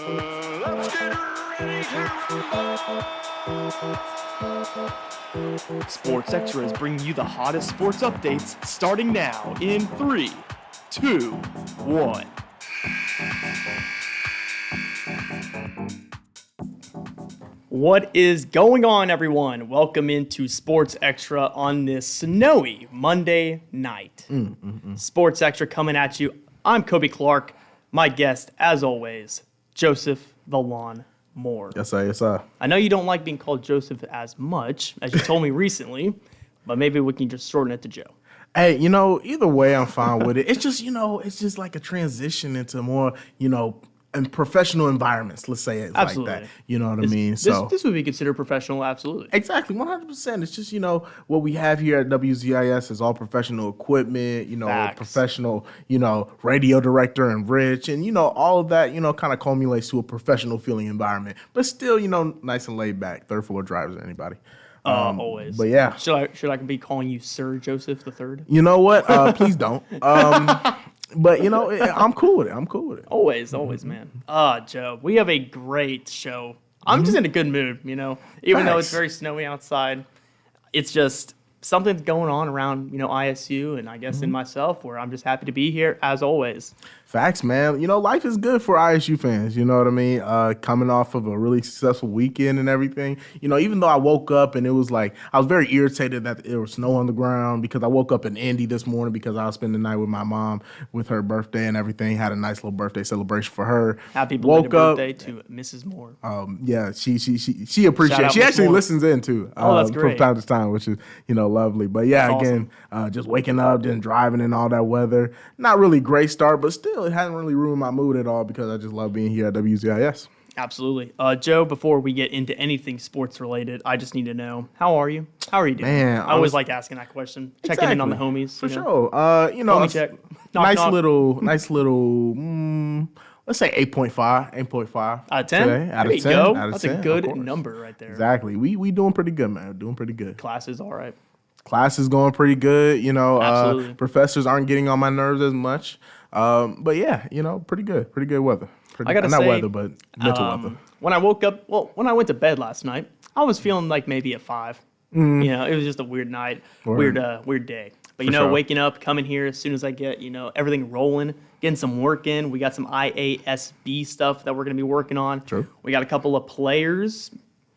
obviously. Let's get ready to rumble! Sports Extra is bringing you the hottest sports updates starting now in 3, 2, 1. What is going on, everyone? Welcome into Sports Extra on this snowy Monday night. Sports Extra coming at you. I'm Coby Clark. My guest, as always, Joseph the Lawn Moore. Yes, sir. Yes, sir. I know you don't like being called Joseph as much, as you told me recently, but maybe we can just shorten it to Joe. Hey, either way, I'm fine with it. It's just, it's just like a transition into more, in professional environments. Let's say it Absolutely. like that. You know what I mean? This would be considered professional, absolutely. Exactly, 100%. It's just, what we have here at WZIS is all professional equipment, Facts. professional, radio director and Rich, and, all of that, kind of culminates to a professional feeling environment. But still, nice and laid back, third floor drivers or anybody. Always. But yeah. Should I be calling you Sir Joseph the Third? You know what? Please don't. But, I'm cool with it. I'm cool with it. Always, man. Joe, we have a great show. I'm just in a good mood, even though it's Facts. very snowy outside. It's just something's going on around, ISU and I guess in myself where I'm just happy to be here as always. Facts, man. Life is good for ISU fans. You know what I mean? Coming off of a really successful weekend and everything. Even though I woke up and it was like, I was very irritated that there was snow on the ground because I woke up in Indy this morning because I was spending the night with my mom with her birthday and everything. Had a nice little birthday celebration for her. Happy belated birthday to Mrs. Moore. Yeah, she appreciates it. She Miss actually Moore. listens in too. That's great. From time to time, which is, lovely. But yeah, That's again, just waking up, then driving in all that weather. Not really great start, but still, it hasn't really ruined my mood at all because I just love being here at WZIS. Absolutely. Joe, before we get into anything sports related, I just need to know, how are you? How are you doing? Man, I always like asking that question. Checking in on the Exactly. homies. For you know? sure. Homie check. Knock, nice knock. little, let's say 8.5. 8.5 Out of 10? today. Out There of you 10. go. Out of That's 10, a of good course. number right there. Exactly. We doing pretty good, man. Doing pretty good. Class is all right. Class is going pretty good. Absolutely. Professors aren't getting on my nerves as much. But yeah, pretty good. Pretty good weather. I gotta not say, weather, but mental weather. When I woke up, when I went to bed last night, I was feeling like maybe a 5. It was just a weird night, Word. weird day. But For sure. waking up, coming here as soon as I get everything rolling, getting some work in. We got some IASB stuff that we're gonna be working on. True. We got a couple of players.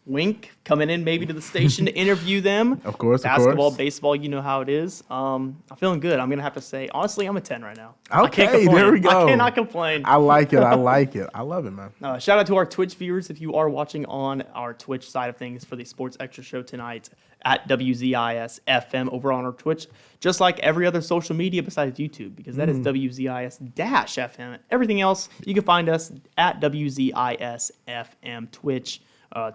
Wink coming in maybe to the station to interview them. Of course, Basketball, of course. baseball, you know how it is. I'm feeling good. I'm gonna have to say, honestly, I'm a 10 right now. I Okay, can't complain. there we go. I cannot complain. I like it. I like it. I love it, man. Shout out to our Twitch viewers if you are watching on our Twitch side of things for the Sports Extra show tonight at WZIS-FM over on our Twitch, just like every other social media besides YouTube, because that is WZIS-FM. Everything else, you can find us at WZIS-FM, Twitch,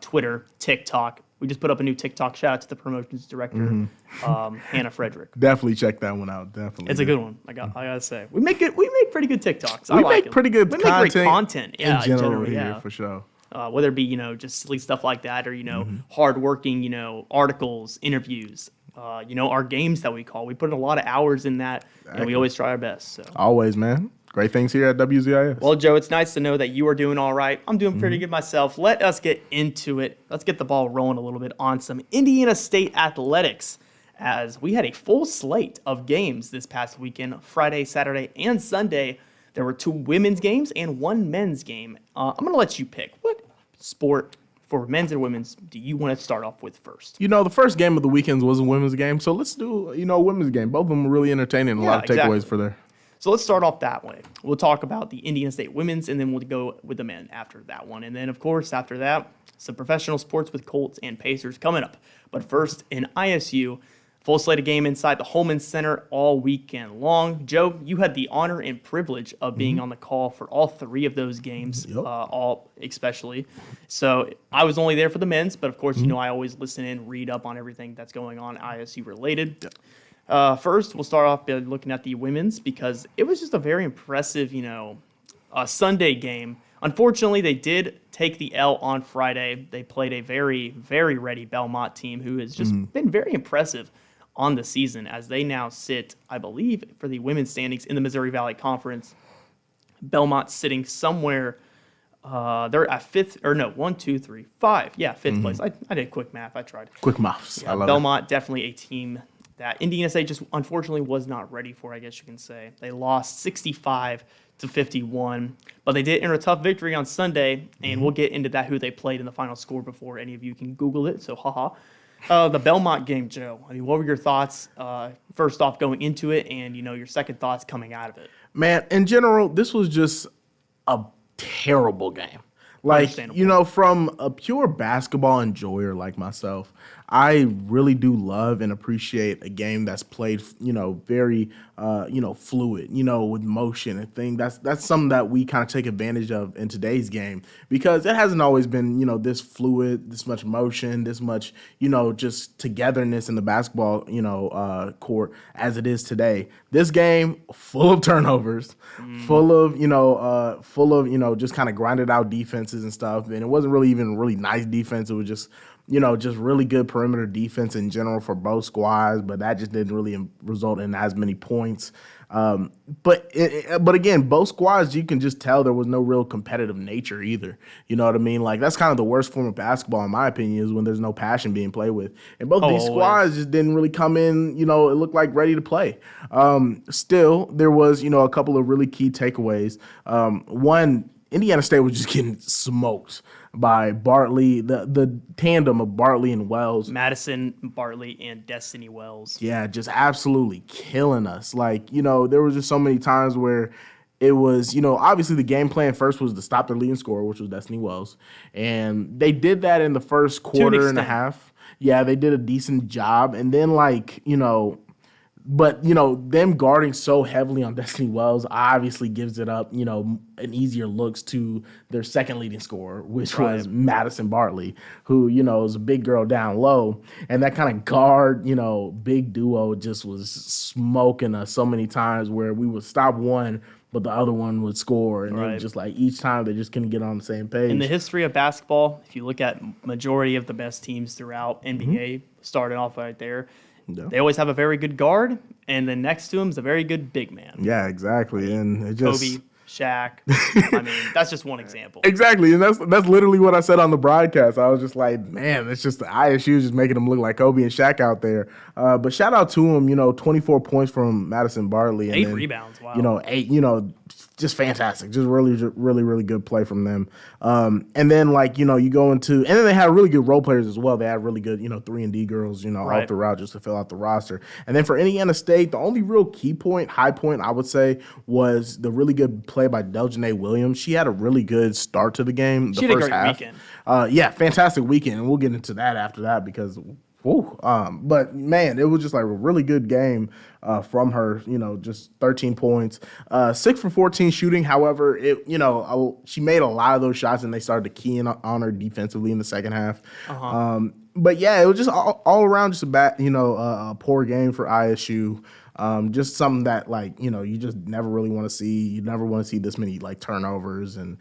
Twitter, TikTok. We just put up a new TikTok. Shout out to the promotions director, Hannah Frederick. Definitely check that one out. Definitely. It's a good one. I gotta say, we make pretty good TikToks. We I like make them. pretty good we content. make great content. Yeah, in general generally, here, yeah. for sure. Whether it be just silly stuff like that or hardworking articles, interviews, our games that we call. We put in a lot of hours in that, and we always try our best. So. Always, man. Great things here at WZIS. Well, Joe, it's nice to know that you are doing all right. I'm doing pretty good myself. Let us get into it. Let's get the ball rolling a little bit on some Indiana State athletics, as we had a full slate of games this past weekend, Friday, Saturday, and Sunday. There were 2 women's games and 1 men's game. I'm going to let you pick. What sport for men's and women's do you want to start off with first? the first game of the weekends was a women's game, so let's do, a women's game. Both of them were really entertaining. A lot of takeaways for there. So let's start off that way. We'll talk about the Indiana State women's, and then we'll go with the men after that one. And then, of course, after that, some professional sports with Colts and Pacers coming up. But first, in ISU, full slate of game inside the Holman Center all weekend long. Joe, you had the honor and privilege of being on the call for all 3 of those games, Yep. all especially. So I was only there for the men's, but of course, I always listen in, read up on everything that's going on ISU related. Yep. First, we'll start off by looking at the women's because it was just a very impressive, Sunday game. Unfortunately, they did take the L on Friday. They played a very, very ready Belmont team who has just been very impressive on the season as they now sit, I believe, for the women's standings in the Missouri Valley Conference. Belmont sitting somewhere They're at fifth, or no, 1, 2, 3, 5. Yeah, 5th place. I did quick math. I tried. Quick mouths. Yeah, I love Belmont, definitely a team that Indiana State just unfortunately was not ready for, I guess you can say. They lost 65-51, but they did enter a tough victory on Sunday, and we'll get into that, who they played in the final score before any of you can Google it, so haha. The Belmont game, Joe, I mean, what were your thoughts, first off, going into it, and, your second thoughts coming out of it? Man, in general, this was just a terrible game. Like, Understandable. from a pure basketball enjoyer like myself, I really do love and appreciate a game that's played, very, fluid, with motion and thing. That's something that we kind of take advantage of in today's game because it hasn't always been, this fluid, this much motion, this much, just togetherness in the basketball, court as it is today. This game full of turnovers, full of, just kind of grinded out defenses and stuff. And it wasn't really even really nice defense. It was just, just really good perimeter defense in general for both squads, but that just didn't really result in as many points. But again, both squads, you can just tell there was no real competitive nature either. You know what I mean? Like, that's kind of the worst form of basketball, in my opinion, is when there's no passion being played with. And both these squads just didn't really come in, it looked like ready to play. Still, there was, a couple of really key takeaways. One, Indiana State was just getting smoked by Bartley, the tandem of Bartley and Wells. Madison, Bartley, and Destiny Wells. Yeah, just absolutely killing us. Like, there was just so many times where it was, obviously the game plan first was to stop their leading scorer, which was Destiny Wells. And they did that in the first quarter and a half. Yeah, they did a decent job. And then, but, them guarding so heavily on Destiny Wells obviously gives it up, an easier looks to their second leading scorer, which was Madison Bartley, who, is a big girl down low. And that kind of guard, big duo just was smoking us so many times where we would stop one, but the other one would score. And it was just like each time they just couldn't get on the same page. In the history of basketball, if you look at majority of the best teams throughout NBA, starting off right there, they always have a very good guard, and then next to him is a very good big man. Yeah, exactly. And it just Coby, Shaq. I mean, that's just one example. Exactly, and that's literally what I said on the broadcast. I was just like, man, it's just the ISU just making them look like Coby and Shaq out there. But shout out to him, 24 points from Madison Bartley. And 8 then, rebounds, wow. 8, just fantastic. Just really, really, really good play from them. And then, you go into – and then they had really good role players as well. They had really good, 3-and-D girls, all throughout just to fill out the roster. And then for Indiana State, the only real high point, I would say, was the really good play by Deljanae Williams. She had a really good start to the game. She had a great weekend. Yeah, fantastic weekend. And we'll get into that after that because – but man, it was just like a really good game from her. Just 13 points, 6 for 14 shooting. However, she made a lot of those shots, and they started to key in on her defensively in the second half. But yeah, it was just all around just a poor game for ISU. Just something that you just never really want to see. You never want to see this many turnovers and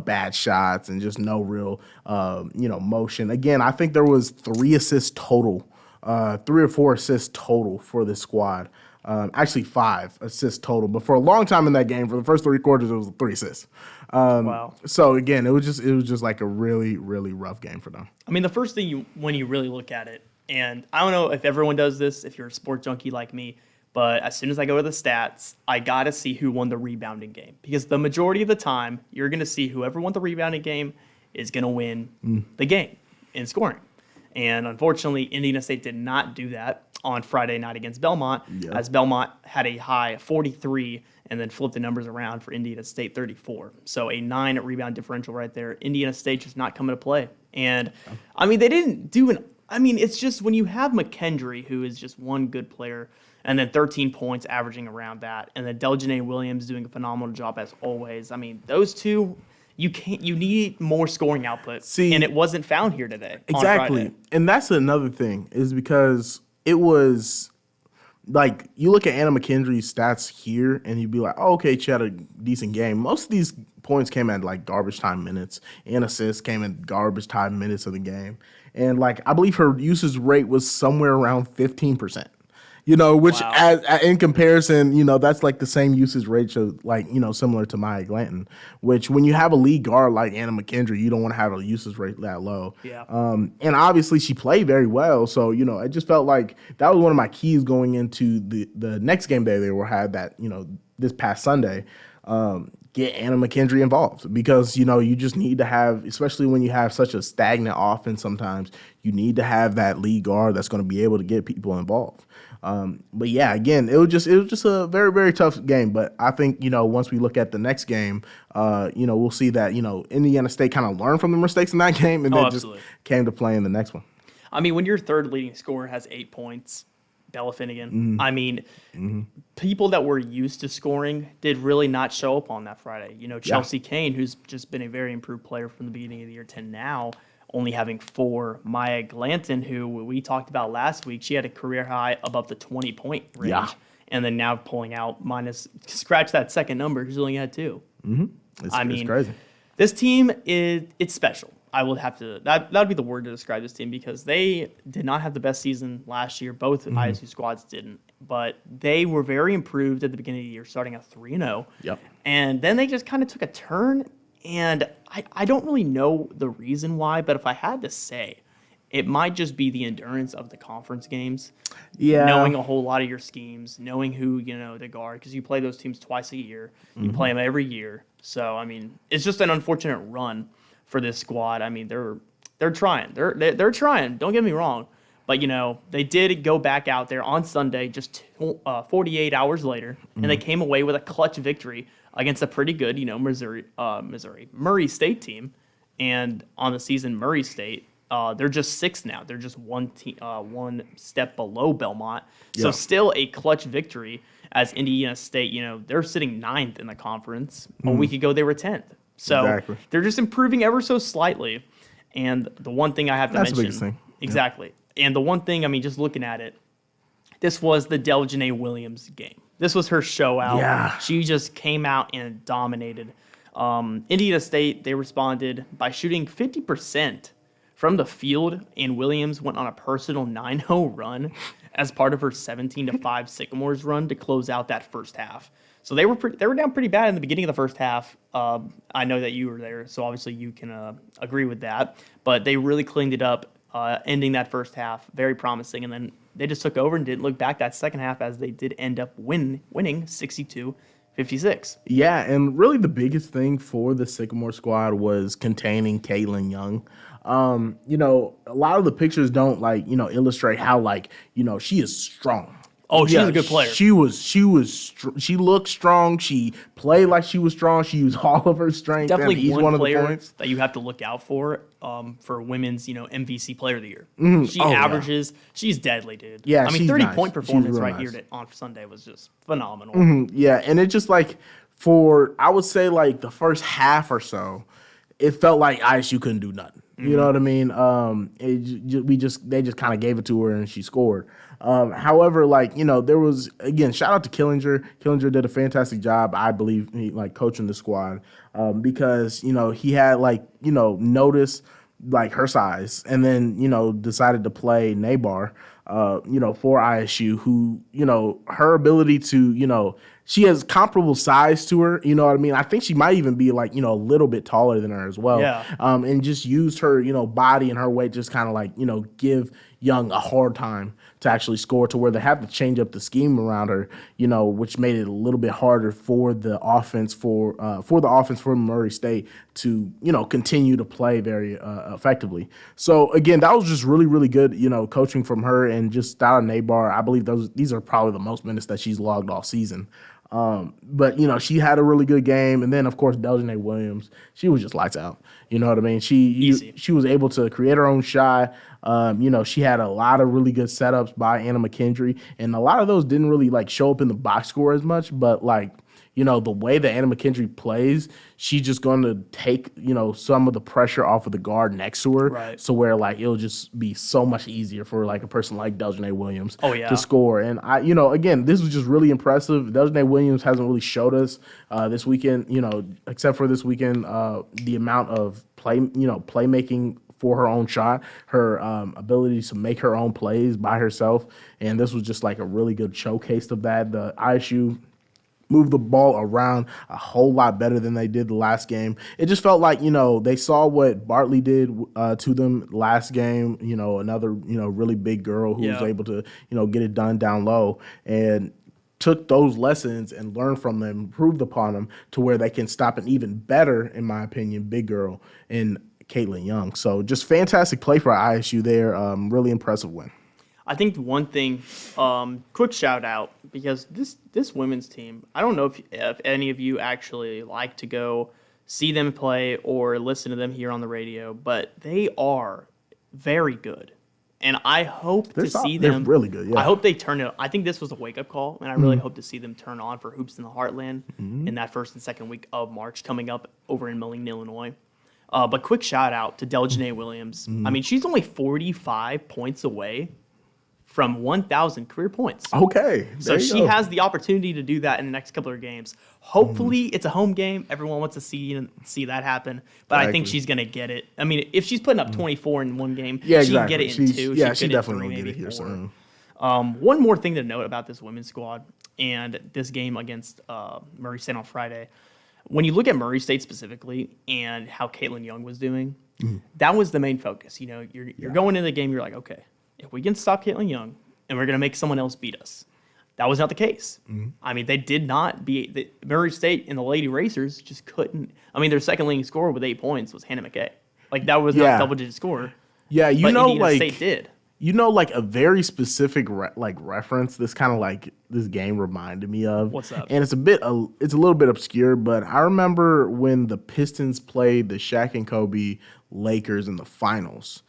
bad shots and just no real motion. Again, I think there was 3 assists total, 3 or 4 assists total for this squad. Actually 5 assists total, but for a long time in that game, for the first 3 quarters, it was 3 assists. Wow. So again, it was just like a really, really rough game for them. I mean, the first thing when you really look at it, and I don't know if everyone does this, if you're a sport junkie like me, but as soon as I go to the stats, I got to see who won the rebounding game. Because the majority of the time, you're going to see whoever won the rebounding game is going to win the game in scoring. And unfortunately, Indiana State did not do that on Friday night against Belmont, as Belmont had a high 43 and then flipped the numbers around for Indiana State 34. So a 9 rebound differential right there. Indiana State just not coming to play. And, I mean, they didn't do it's just when you have McKendry, who is just one good player, and then 13 points averaging around that, and then Deljanae Williams doing a phenomenal job as always. I mean, those two, you need more scoring output. And it wasn't found here today. Exactly. And that's another thing, is because it was like, you look at Anna McKendry's stats here and you'd be like, oh, okay, she had a decent game. Most of these points came at garbage time minutes, and assists came at garbage time minutes of the game. And I believe her usage rate was somewhere around 15%. Which Wow. in comparison, that's like the same usage ratio, like, similar to Maya Glanton, which when you have a lead guard like Anna McKendry, you don't want to have a usage rate that low. Yeah. And obviously she played very well. So, it just felt like that was one of my keys going into the next game day they were had that, this past Sunday. Get Anna McKendry involved because, you just need to have, especially when you have such a stagnant offense sometimes, you need to have that lead guard that's going to be able to get people involved. But yeah, again, it was just a very, very tough game. But I think, once we look at the next game, we'll see that, Indiana State kind of learned from the mistakes in that game and then just came to play in the next one. I mean, when your third leading scorer has 8 points, Bella Finnegan, I mean, people that were used to scoring did really not show up on that Friday. Chelsea Kane, who's just been a very improved player from the beginning of the year to now, only having 4. Maya Glanton, who we talked about last week, she had a career high above the 20-point range. Yeah. And then now pulling out scratch that second number, she's only had 2. It's crazy. This team it's special. I will have to that would be the word to describe this team because they did not have the best season last year. Both ISU squads didn't, but they were very improved at the beginning of the year, starting at 3-0. Yep. And then they just kind of took a turn, and I don't really know the reason why, but if I had to say, it might just be the endurance of the conference games. Yeah. Knowing a whole lot of your schemes, knowing who, to guard, because you play those teams twice a year. You play them every year. So, I mean, it's just an unfortunate run for this squad. I mean, they're trying. They're trying. Don't get me wrong. But, they did go back out there on Sunday just 48 hours later, and they came away with a clutch victory against a pretty good, Murray State team. And on the season, Murray State, they're just 6th now. They're just one step below Belmont. So Yeah. still a clutch victory as Indiana State, they're sitting 9th in the conference. A week ago, they were 10th. So Exactly. they're just improving ever so slightly. And the one thing I have to That's mention. the biggest thing. Exactly. And the one thing, just looking at it, this was the Deljanae Williams game. This was her show out. Yeah. She just came out and dominated. Indiana State, they responded by shooting 50% from the field, and Williams went on a personal 9-0 run as part of her 17-5 Sycamores run to close out that first half. So they were down pretty bad in the beginning of the first half. I know that you were there, so obviously you can agree with that. But they really cleaned it up, ending that first half very promising, and then they just took over and didn't look back that second half as they did end up winning 62-56. Yeah, and really the biggest thing for the Sycamore squad was containing Caitlin Young. A lot of the pictures don't illustrate how she is strong. Oh, she's a good player. She looked strong. She played like she was strong. She used all of her strength. Definitely each one of the player points. that you have to look out for women's, MVC Player of the Year. She Oh, yeah. averages. She's deadly, dude. Yeah, I mean, she's 30-point nice. performance She's real right nice. here on Sunday was just phenomenal. Yeah, and it just I would say the first half or so, it felt like ISU couldn't do nothing. You know what I mean? They just kind of gave it to her and she scored. However, there was, again, shout out to Killinger. Killinger did a fantastic job, I believe, coaching the squad because, he had noticed her size and then, decided to play Nabar, for ISU who, her ability to, she has comparable size to her, you know what I mean? I think she might even be a little bit taller than her as well. Yeah. And just used her, body and her weight just kind of give Young a hard time to actually score to where they have to change up the scheme around her, which made it a little bit harder for the offense for Murray State to, continue to play very effectively. So again, that was just really, really good, coaching from her and just out of Nabar. I believe these are probably the most minutes that she's logged all season. But she had a really good game, and then of course Deljanae Williams, she was just lights out. You know what I mean? She was able to create her own shot. She had a lot of really good setups by Anna McKendry, and a lot of those didn't really show up in the box score as much. But the way that Anna McKendry plays, she's just going to take some of the pressure off of the guard next to her, Right. so where it'll just be so much easier for a person like Deljanae Williams Yeah. to score. And again, this was just really impressive. Deljanae Williams hasn't really showed us this weekend, except for this weekend, the amount of playmaking for her own shot, her ability to make her own plays by herself. And this was just like a really good showcase of that. The ISU moved the ball around a whole lot better than they did the last game. It just felt like, they saw what Bartley did to them last game, another, really big girl who was able to, get it done down low, and took those lessons and learned from them, improved upon them to where they can stop an even better, in my opinion, big girl in Caitlin Young. So just fantastic play for ISU there. Really impressive win. I think one thing, quick shout out, because this women's team, I don't know if any of you actually like to go see them play or listen to them here on the radio, but they are very good. And I hope to see them. They're really good, yeah. I hope they turn it. I think this was a wake-up call, and I really hope to see them turn on for Hoops in the Heartland in that first and second week of March coming up over in Moline, Illinois. But quick shout out to Deljanae Williams. I mean, she's only 45 points away from 1,000 career points. Okay. So she has the opportunity to do that in the next couple of games. Hopefully it's a home game. Everyone wants to see that happen. But I think she's going to get it. I mean, if she's putting up 24 in one game, she can get it in two. She definitely will get it here soon. One more thing to note about this women's squad and this game against Murray State on Friday. When you look at Murray State specifically and how Caitlin Young was doing, that was the main focus. You're going into the game, you're like, okay, if we can stop Caitlin Young and we're going to make someone else beat us. That was not the case. I mean, they did not Murray State and the Lady Racers just couldn't. I mean, their second leading scorer with 8 points was Hannah McKay. Like, that was not a double-digit score. Yeah, but Indiana State did. Like a very specific reference. This kind of like this game reminded me of. What's up? And it's a little bit obscure, but I remember when the Pistons played the Shaq and Coby Lakers in the finals,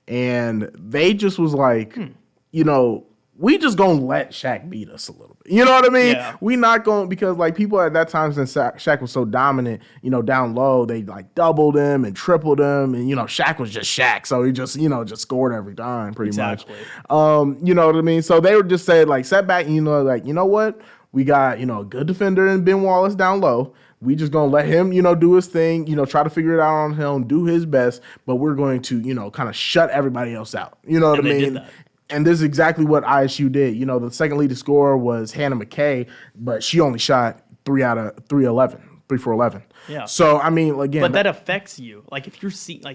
and they just was like, we just gonna let Shaq beat us a little bit. You know what I mean? Yeah. We not going, because like people at that time, since Shaq was so dominant, down low, they like doubled him and tripled him, and Shaq was just Shaq, so he just just scored every time pretty much. You know what I mean? So they would just say like, set back, what? We got a good defender in Ben Wallace down low. We just gonna let him, do his thing, try to figure it out on him, do his best, but we're going to, kind of shut everybody else out. You know what I mean? And this is exactly what ISU did. The second leading scorer was Hannah McKay, but she only shot 3 for 11. Yeah. So, I mean, again. But that affects you. Like, if you're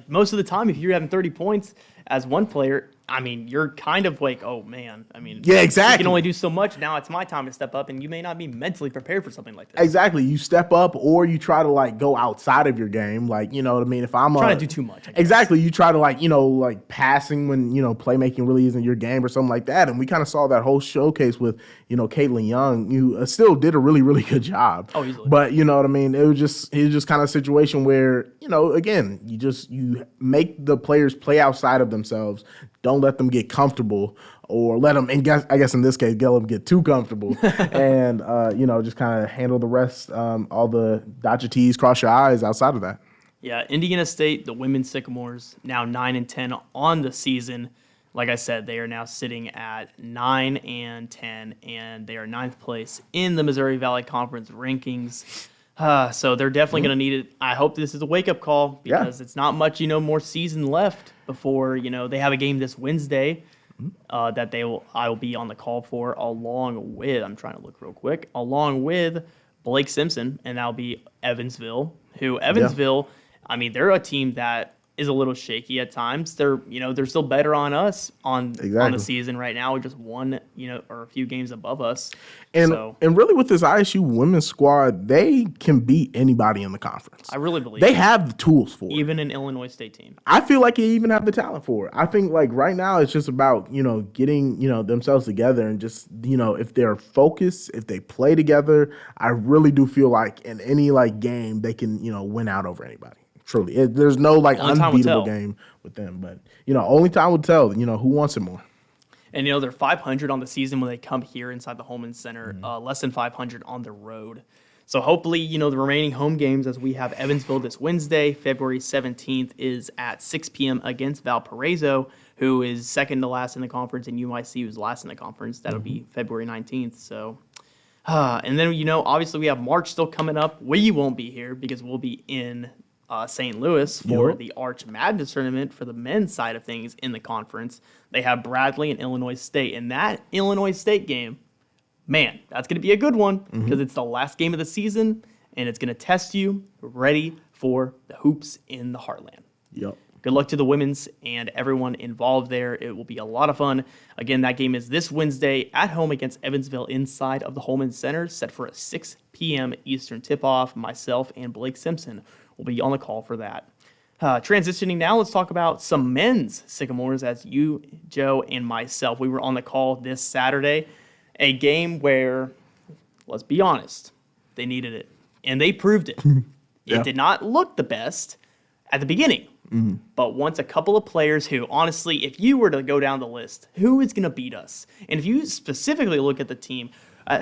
most of the time, if you're having 30 points as one player, I mean, you're kind of like, oh, man. I mean, yeah, exactly. You can only do so much. Now it's my time to step up, and you may not be mentally prepared for something like this. Exactly. You step up, or you try to, like, go outside of your game. Like, you know what I mean? If I'm trying to do too much. Exactly. You try to, like passing when, playmaking really isn't your game or something like that. And we kind of saw that whole showcase with, Caitlin Young. You still did a really, really good job. Oh, easily. But, you know what I mean? It was just kind of a situation where, again, you make the players play outside of themselves. Don't let them get comfortable, or let them, and I guess in this case, get them get too comfortable, and just kind of handle the rest. All the dot your T's, cross your I's outside of that. Yeah, Indiana State, the women's Sycamores, now 9-10 on the season. Like I said, they are now sitting at 9-10, and they are 9th place in the Missouri Valley Conference rankings. So they're definitely going to need it. I hope this is a wake-up call, because it's not much, more season left before, they have a game this Wednesday that I will be on the call for, along with, I'm trying to look real quick, along with Blake Simpson, and that'll be Evansville, I mean, they're a team that is a little shaky at times. They're still better on us on the season right now. We just won, or a few games above us. And really with this ISU women's squad, they can beat anybody in the conference. I really believe they have the tools for it. Even an Illinois State team. I feel like they even have the talent for it. I think like right now it's just about, getting, themselves together, and just, if they're focused, if they play together, I really do feel like in any like game they can, win out over anybody. Truly. There's no like unbeatable game with them, but only time will tell, who wants it more. And they're 500 on the season when they come here inside the Holman Center, less than 500 on the road. So hopefully, the remaining home games, as we have Evansville this Wednesday, February 17th, is at 6 p.m. against Valparaiso, who is second to last in the conference, and UIC, who's last in the conference. That'll be February 19th. So, and then, obviously we have March still coming up. We won't be here because we'll be in St. Louis for Yep. the Arch Madness tournament for the men's side of things in the conference. They have Bradley and Illinois State. And that Illinois State game, man, that's going to be a good one because it's the last game of the season, and it's going to test you ready for the hoops in the Heartland. Yep. Good luck to the women's and everyone involved there. It will be a lot of fun. Again, that game is this Wednesday at home against Evansville inside of the Holman Center, set for a 6 p.m. Eastern tip-off. Myself and Blake Simpson will be on the call for that. Transitioning now, let's talk about some men's Sycamores as you, Joe, and myself. We were on the call this Saturday, a game where, let's be honest, they needed it, and they proved it. Yeah. It did not look the best at the beginning. But once a couple of players who, honestly, if you were to go down the list, who is going to beat us? And if you specifically look at the team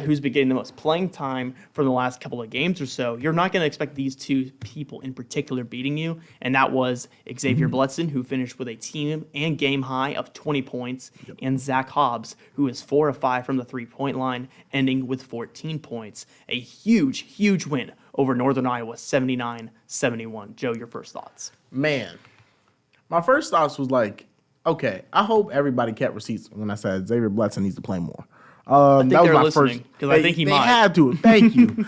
who's been getting the most playing time for the last couple of games or so, you're not going to expect these two people in particular beating you. And that was Xavier Bledson, who finished with a team and game high of 20 points, and Zach Hobbs, who is 4 of 5 from the three-point line, ending with 14 points. A huge, huge win over Northern Iowa, 79-71. Joe, your first thoughts? Man, my first thoughts was like, okay, I hope everybody kept receipts when I said Xavier Bledson needs to play more. I think that was they're my listening first. because I think he they might. had to. Thank you.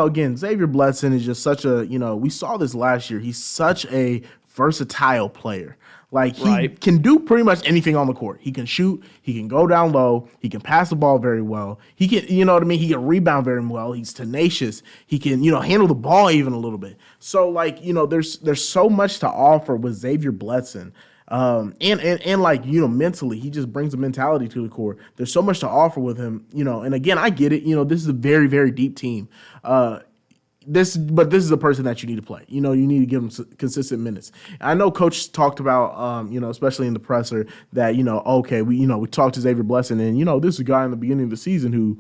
Again, Xavier Bledson is just such a, we saw this last year. He's such a versatile player. Like, he can do pretty much anything on the court. He can shoot. He can go down low. He can pass the ball very well. He can, He can rebound very well. He's tenacious. He can, handle the ball even a little bit. So, there's so much to offer with Xavier Bledson. Mentally, he just brings a mentality to the court. There's so much to offer with him, and again, I get it. This is a very, very deep team. This is a person that you need to play. You need to give him consistent minutes. I know Coach talked about, especially in the presser, that we talked to Xavier Bledson, and this is a guy in the beginning of the season who,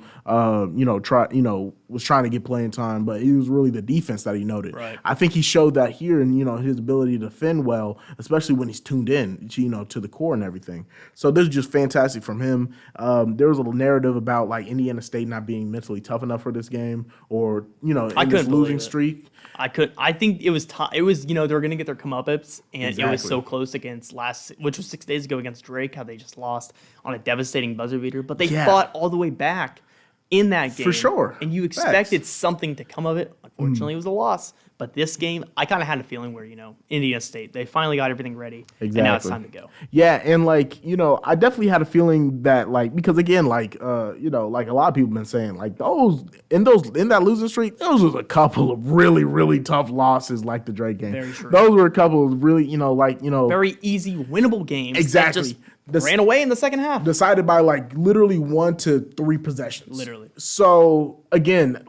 was trying to get playing time, but it was really the defense that he noted. Right. I think he showed that here, and his ability to defend well, especially when he's tuned in, to the core and everything. So this is just fantastic from him. There was a little narrative about Indiana State not being mentally tough enough for this game, or in this losing streak. I think it was they were going to get their comeuppance, and it was so close against which was 6 days ago against Drake, how they just lost on a devastating buzzer beater, but they fought all the way back in that game. For sure. And you expected something to come of it. Unfortunately, it was a loss. But this game, I kind of had a feeling where, Indiana State, they finally got everything ready. Exactly. And now it's time to go. Yeah, and I definitely had a feeling that because again, a lot of people have been saying, in that losing streak, those was a couple of really, really tough losses like the Drake game. Very true. Those were a couple of really, very easy, winnable games. Exactly. That just ran away in the second half. Decided by literally 1 to 3 possessions. Literally. So again,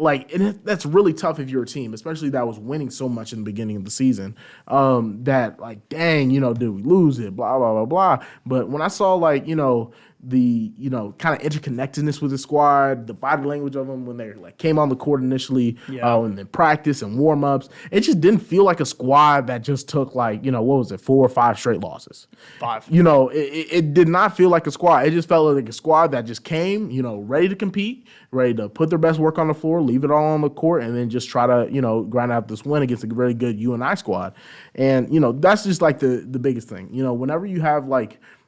that's really tough if you're a team, especially that was winning so much in the beginning of the season. Dang, did we lose it? Blah blah blah blah. But when I saw the kind of interconnectedness with the squad, the body language of them when they came on the court initially, and then practice and warm ups, it just didn't feel like a squad that just took 4 or 5 straight losses. 5. It did not feel like a squad. It just felt like a squad that just came, ready to compete, ready to put their best work on the floor, leave it all on the court, and then just try to grind out this win against a very good UNI squad. And that's just the biggest thing. Whenever you have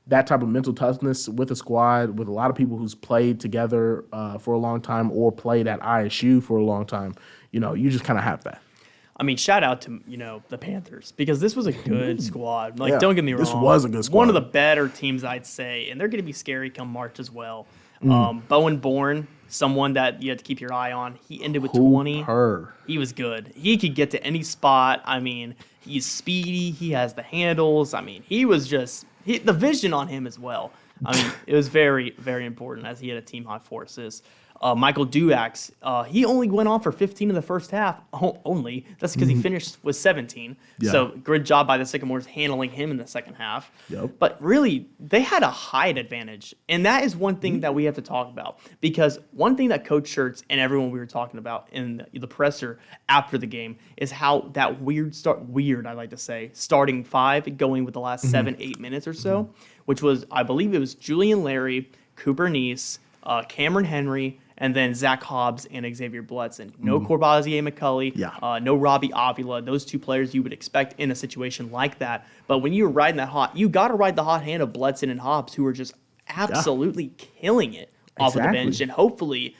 that type of mental toughness with a squad, with a lot of people who's played together for a long time or played at ISU for a long time, you just kind of have that. I mean, shout out to, the Panthers, because this was a good squad. Don't get me wrong. This was a good squad. One of the better teams, I'd say, and they're going to be scary come March as well. Bowen Bourne, someone that you have to keep your eye on. He ended with 20. He was good. He could get to any spot. I mean, he's speedy. He has the handles. I mean, he was just the vision on him as well. I mean, it was very, very important as he had a team high 4 assists. Michael Duax, he only went on for 15 in the first half. Only. That's because he finished with 17. Yeah. So good job by the Sycamores handling him in the second half. Yep. But really, they had a height advantage. And that is one thing that we have to talk about. Because one thing that Coach Schertz and everyone we were talking about in the presser after the game is how that I like to say, starting 5 going with the last 7-8 minutes or so, which was, I believe it was Julian Larry, Cooper Neese, Cameron Henry, and then Zach Hobbs and Xavier Bledson. No Corbazier McCulley, no Robbie Avila. Those two players you would expect in a situation like that. But when you're riding that hot, you got to ride the hot hand of Bledson and Hobbs, who are just absolutely killing it off of the bench. And hopefully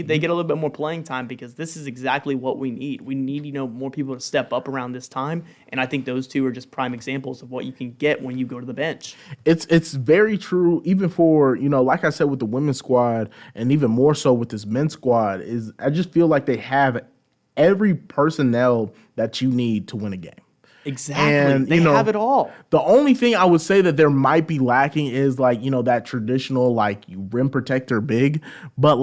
they get a little bit more playing time, because this is exactly what we need. We need, more people to step up around this time. And I think those two are just prime examples of what you can get when you go to the bench. It's very true, even for, like I said, with the women's squad, and even more so with this men's squad, is I just feel like they have every personnel that you need to win a game. Exactly. And, they have it all. The only thing I would say that there might be lacking is that traditional rim protector big, but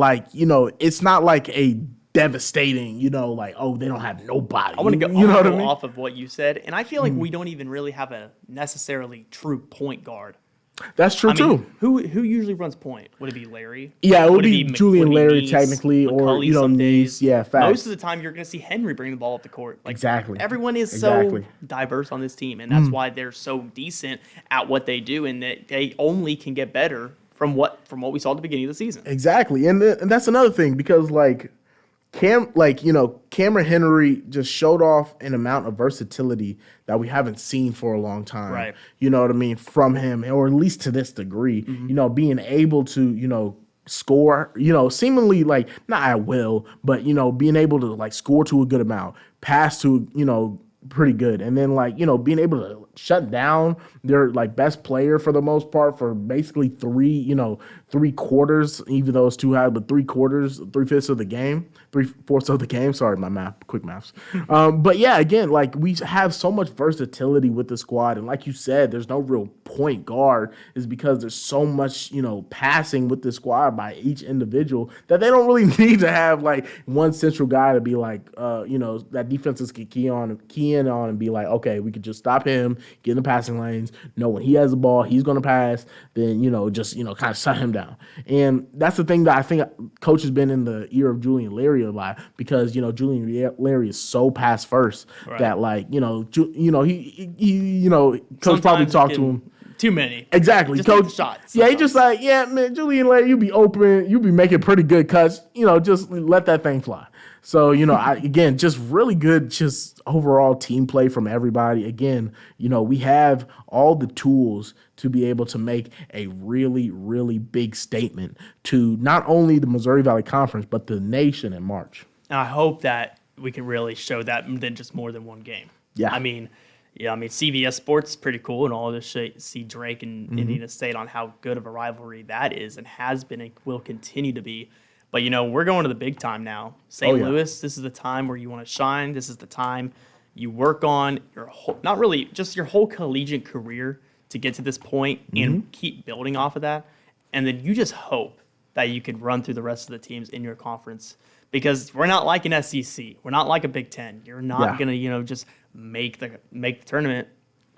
it's not like a devastating, they don't have nobody. I want to go off of what you said, and I feel like we don't even really have a necessarily true point guard. That's true too. Who usually runs point? Would it be Larry? Yeah, it would be Julian Larry technically, McCulley or Nice. Yeah, facts. Most of the time, you're going to see Henry bring the ball up the court. Exactly. Everyone is so diverse on this team, and that's why they're so decent at what they do, and that they only can get better from what we saw at the beginning of the season. Exactly, and that's another thing, because Cameron Henry just showed off an amount of versatility that we haven't seen for a long time. Right. You know what I mean? From him, or at least to this degree, being able to, score, seemingly not at will, but, being able to score to a good amount, pass to, pretty good. And then being able to shut down their best player for the most part for basically three quarters, even though it's too high, but 3/4 of the game, 3/4 of the game. Sorry, my quick maths. But yeah, again, we have so much versatility with the squad. And like you said, there's no real point guard, is because there's so much, passing with the squad by each individual that they don't really need to have one central guy to be that defenses can key in on and be okay, we could just stop him, get in the passing lanes, know when he has the ball, he's going to pass, then, just, kind of shut him down. And that's the thing that I think coach has been in the ear of Julian Larry a lot, because, Julian Larry is so pass first that coach probably talked to him. Too many. Exactly. Just Coach, take the shots. Yeah, he just man, Julian Larry, you be open, you be making pretty good cuts, just let that thing fly. So, again, just really good, just overall team play from everybody. Again, we have all the tools to be able to make a really, really big statement to not only the Missouri Valley Conference, but the nation in March. And I hope that we can really show that in just more than one game. Yeah. I mean, CBS Sports is pretty cool and all this shit. See Drake and Indiana State on how good of a rivalry that is and has been and will continue to be. But, we're going to the big time now. St. Louis, this is the time where you want to shine. This is the time you work on your whole, not really, just your whole collegiate career to get to this point and keep building off of that. And then you just hope that you could run through the rest of the teams in your conference, because we're not like an SEC. We're not like a Big Ten. You're not going to, just make the tournament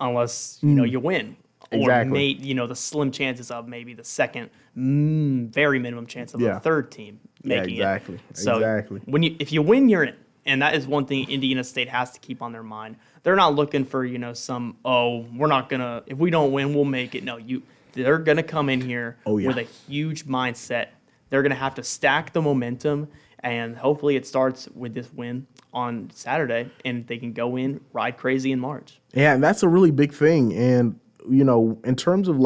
unless, you win. Exactly. Or the slim chances of maybe the second, very minimum chance of the third team making it. So if you win, you're in. And that is one thing Indiana State has to keep on their mind. They're not looking for, we're not going to, if we don't win, we'll make it. No, they're going to come in here with a huge mindset. They're going to have to stack the momentum, and hopefully it starts with this win on Saturday, and they can go in, ride crazy in March. Yeah, and that's a really big thing. And, in terms of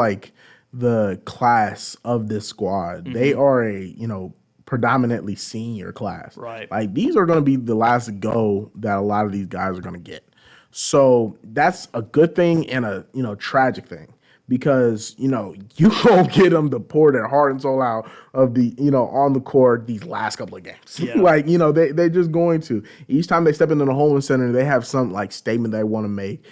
the class of this squad, they are a, predominantly senior class. Right. These are going to be the last go that a lot of these guys are going to get. So that's a good thing and a, tragic thing, because, you won't get them to pour their heart and soul out of the, on the court these last couple of games. Yeah. They're just going to. Each time they step into the Holman Center, they have some statement they want to make,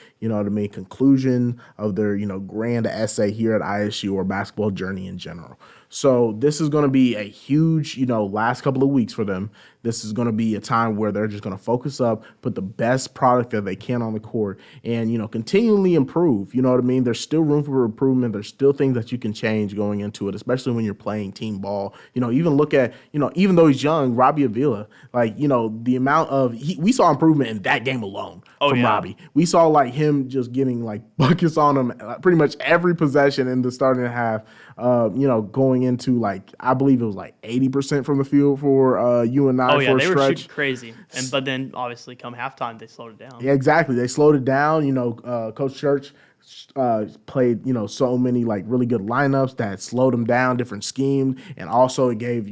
conclusion of their, grand essay here at ISU or basketball journey in general. So this is going to be a huge, last couple of weeks for them. This is going to be a time where they're just going to focus up, put the best product that they can on the court, and, continually improve. You know what I mean? There's still room for improvement. There's still things that you can change going into it, especially when you're playing team ball. Even look at, even though he's young, Robbie Avila, the amount of, we saw improvement in that game alone from Robbie. We saw him just getting buckets on him pretty much every possession in the starting half, going into I believe it was 80% from the field for UNI Oh yeah, for a they were stretch. shooting crazy, but then obviously come halftime they slowed it down. Yeah, exactly. They slowed it down. Coach Church played, so many really good lineups that slowed them down, different schemes, and also it gave,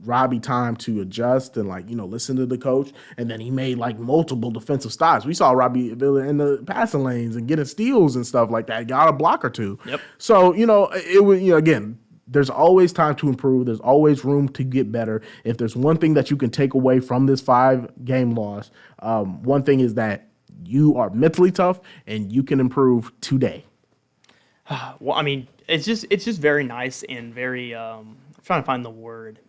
Robbie time to adjust and listen to the coach. And then he made multiple defensive stops. We saw Robbie Villa in the passing lanes and getting steals and stuff like that. Got a block or two. Yep. So, it was, again, there's always time to improve. There's always room to get better. If there's one thing that you can take away from this 5-game loss, one thing is that you are mentally tough and you can improve today. Well, I mean, it's just very nice and very. I'm trying to find the word.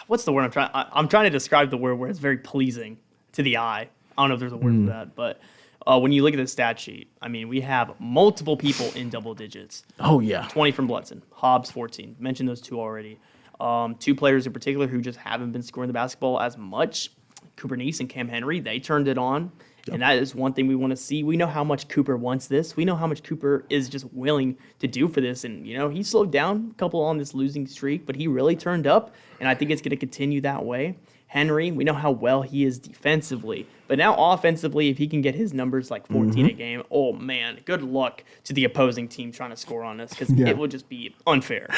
What's the word I'm trying to describe the word where it's very pleasing to the eye. I don't know if there's a word for that, but when you look at the stat sheet, I mean, we have multiple people in double digits. Oh yeah, 20 from Bledson, Hobbs 14. Mentioned those two already. 2 players in particular who just haven't been scoring the basketball as much. Cooper Neese and Cam Henry, they turned it on. Yep. And that is one thing we want to see. We know how much Cooper wants this. We know how much Cooper is just willing to do for this. And, he slowed down a couple on this losing streak, but he really turned up. And I think it's going to continue that way. Henry, we know how well he is defensively. But now offensively, if he can get his numbers 14 a game, oh, man, good luck to the opposing team trying to score on us because it will just be unfair.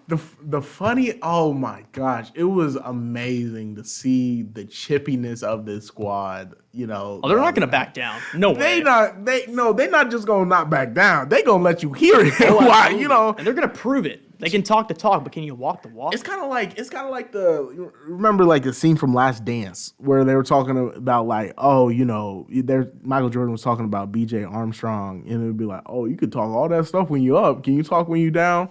The funny, oh, my gosh, it was amazing to see the chippiness of this squad, Oh, they're not going to back down. No way. They're not just going to not back down. They're going to let you hear it. Why, And they're going to prove it. They can talk the talk, but can you walk the walk? It's kind of like the scene from Last Dance where they were talking about Michael Jordan was talking about B.J. Armstrong, and it would be like, oh, you could talk all that stuff when you're up. Can you talk when you're down?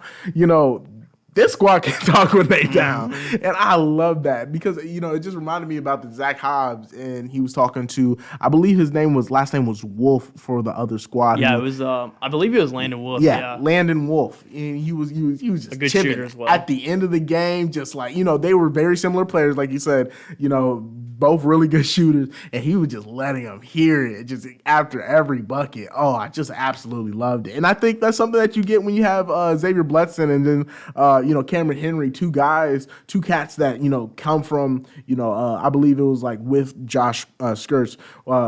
This squad can talk when they down. And I love that because, it just reminded me about the Zach Hobbs, and he was talking to, I believe his last name was Wolf for the other squad. Yeah, it was, I believe it was Landon Wolf. Yeah. Landon Wolf. And he was just a good chipping. shooter as well. At the end of the game, just they were very similar players, like you said, both really good shooters, and he was just letting them hear it just after every bucket. Oh, I just absolutely loved it. And I think that's something that you get when you have Xavier Bledson and then, Cameron Henry, 2 cats that, come from, I believe it was with Josh Skirts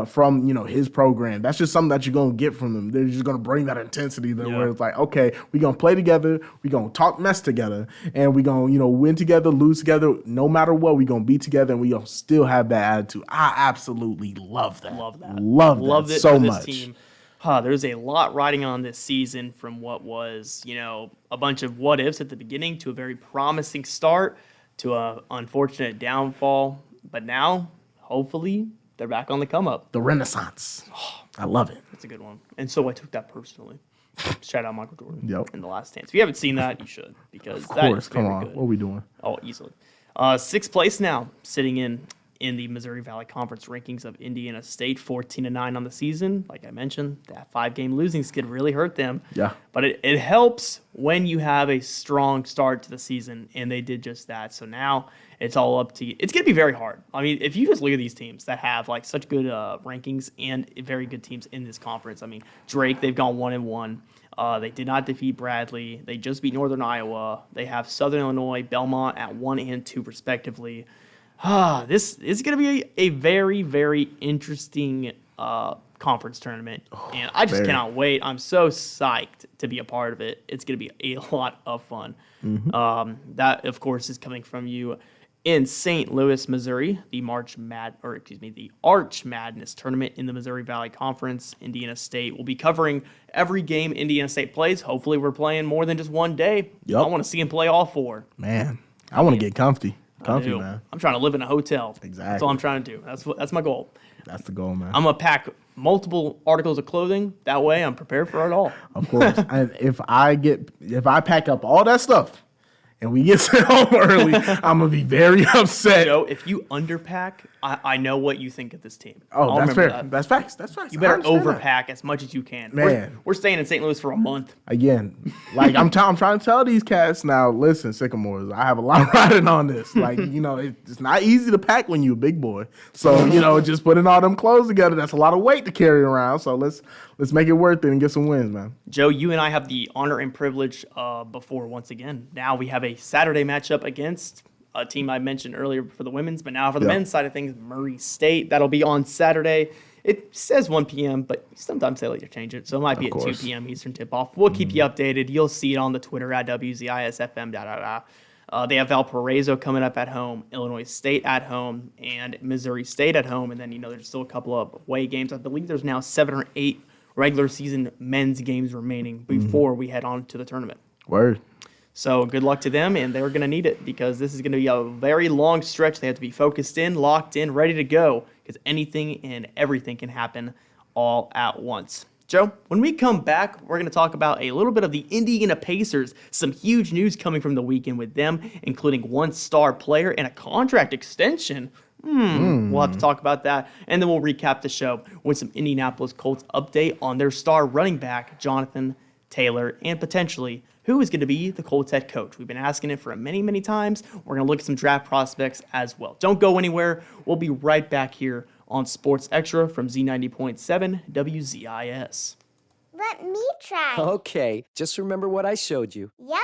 from, his program. That's just something that you're going to get from them. They're just going to bring that intensity there where it's okay, we're going to play together, we're going to talk mess together, and we're going to, win together, lose together. No matter what, we're going to be together, and we're going to still have that attitude. I absolutely love that. Love it so much. Team. There's a lot riding on this season from what was, a bunch of what ifs at the beginning to a very promising start to an unfortunate downfall. But now, hopefully, they're back on the come up. The Renaissance. I love it. That's a good one. And so I took that personally. Shout out Michael Jordan in The Last Dance. If you haven't seen that, you should because that is very good. What are we doing? Oh, easily. 6th place now, sitting in the Missouri Valley Conference rankings of Indiana State, 14-9 on the season. Like I mentioned, that 5-game losing skid really hurt them. Yeah. But it helps when you have a strong start to the season, and they did just that. So now it's all up to you. It's going to be very hard. I mean, if you just look at these teams that have such good rankings and very good teams in this conference. I mean, Drake, they've gone 1-1. They did not defeat Bradley. They just beat Northern Iowa. They have Southern Illinois, Belmont at 1 and 2 respectively. This is going to be a very, very interesting conference tournament, and I just cannot wait. I'm so psyched to be a part of it. It's going to be a lot of fun. That, of course, is coming from you in St. Louis, Missouri, the Arch Madness tournament in the Missouri Valley Conference. Indiana State will be covering every game Indiana State plays. Hopefully, we're playing more than just one day. Yep. I want to see them play all 4. Man, I want to get comfy, man. I'm trying to live in a hotel. Exactly. That's all I'm trying to do. That's my goal. That's the goal, man. I'm gonna pack multiple articles of clothing. That way, I'm prepared for it all. Of course. And if I pack up all that stuff and we get sent home early, I'm going to be very upset. Joe, if you underpack, I know what you think of this team. Oh, I'll that's remember fair. that. That's facts. That's facts. You I better understand that. overpack as much as you can. Man. We're staying in St. Louis for a month. Again, like I'm trying to tell these cats now, listen, Sycamores, I have a lot riding on this. Like, it's not easy to pack when you're a big boy. So, just putting all them clothes together, that's a lot of weight to carry around. So let's make it worth it and get some wins, man. Joe, you and I have the honor and privilege before, once again, now we have a Saturday matchup against a team I mentioned earlier for the women's, but now for the men's side of things, Murray State. That'll be on Saturday. It says 1 p.m., but sometimes they like to change it, so it might be at 2 p.m. Eastern tip-off. We'll keep you updated. You'll see it on the Twitter at WZIS-FM. They have Valparaiso coming up at home, Illinois State at home, and Missouri State at home. And then, there's still a couple of away games. I believe there's now 7 or 8 regular season men's games remaining before we head on to the tournament. Word. So good luck to them, and they're going to need it because this is going to be a very long stretch. They have to be focused in, locked in, ready to go because anything and everything can happen all at once. Joe, when we come back, we're going to talk about a little bit of the Indiana Pacers. Some huge news coming from the weekend with them, including one star player and a contract extension. We'll have to talk about that. And then we'll recap the show with some Indianapolis Colts update on their star running back, Jonathan Taylor, and potentially who is going to be the Colts head coach. We've been asking it for many, many times. We're going to look at some draft prospects as well. Don't go anywhere. We'll be right back here on Sports Extra from Z90.7 WZIS. Let me try. Okay, just remember what I showed you. Yep.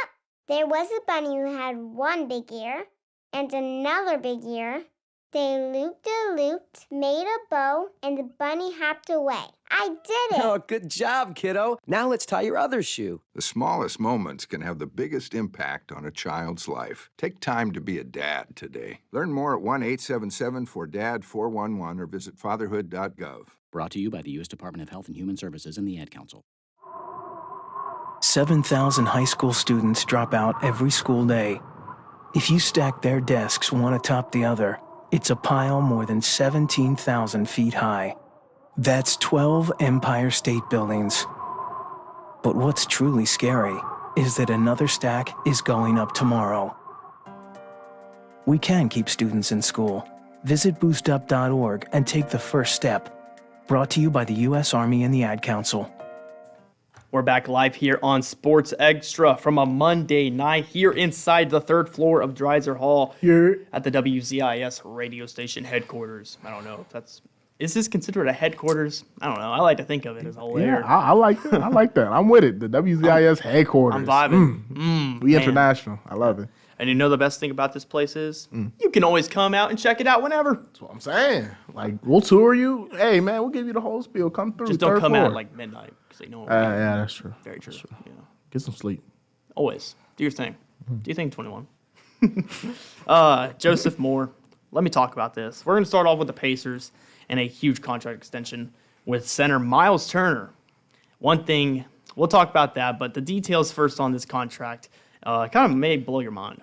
There was a bunny who had one big ear and another big ear. They looped-a-looped, made a bow, and the bunny hopped away. I did it! Oh, good job, kiddo. Now let's tie your other shoe. The smallest moments can have the biggest impact on a child's life. Take time to be a dad today. Learn more at 1-877-4DAD-411 or visit fatherhood.gov. Brought to you by the U.S. Department of Health and Human Services and the Ad Council. 7,000 high school students drop out every school day. If you stack their desks one atop the other, it's a pile more than 17,000 feet high. That's 12 Empire State Buildings. But what's truly scary is that another stack is going up tomorrow. We can keep students in school. Visit boostup.org and take the first step. Brought to you by the U.S. Army and the Ad Council. We're back live here on Sports Extra from a Monday night here inside the third floor of Dreiser Hall Here. at the WZIS radio station headquarters. I don't know if is this considered a headquarters? I don't know. I like to think of it as a layer. Yeah, I like that. I like that. I'm with it. The WZIS headquarters. I'm vibing. We man. international. I love it. And the best thing about this place is you can always come out and check it out whenever. That's what I'm saying. Like, we'll tour you. Hey, man, we'll give you the whole spiel. Come through. Just don't third come floor. out at like midnight because they know. Yeah, that's true. Very true. Get some sleep. Always. Do your thing. Do your thing, 21. Joseph Moore, let me talk about this. We're going to start off with the Pacers and a huge contract extension with center Myles Turner. One thing, we'll talk about that, but the details first on this contract kind of may blow your mind.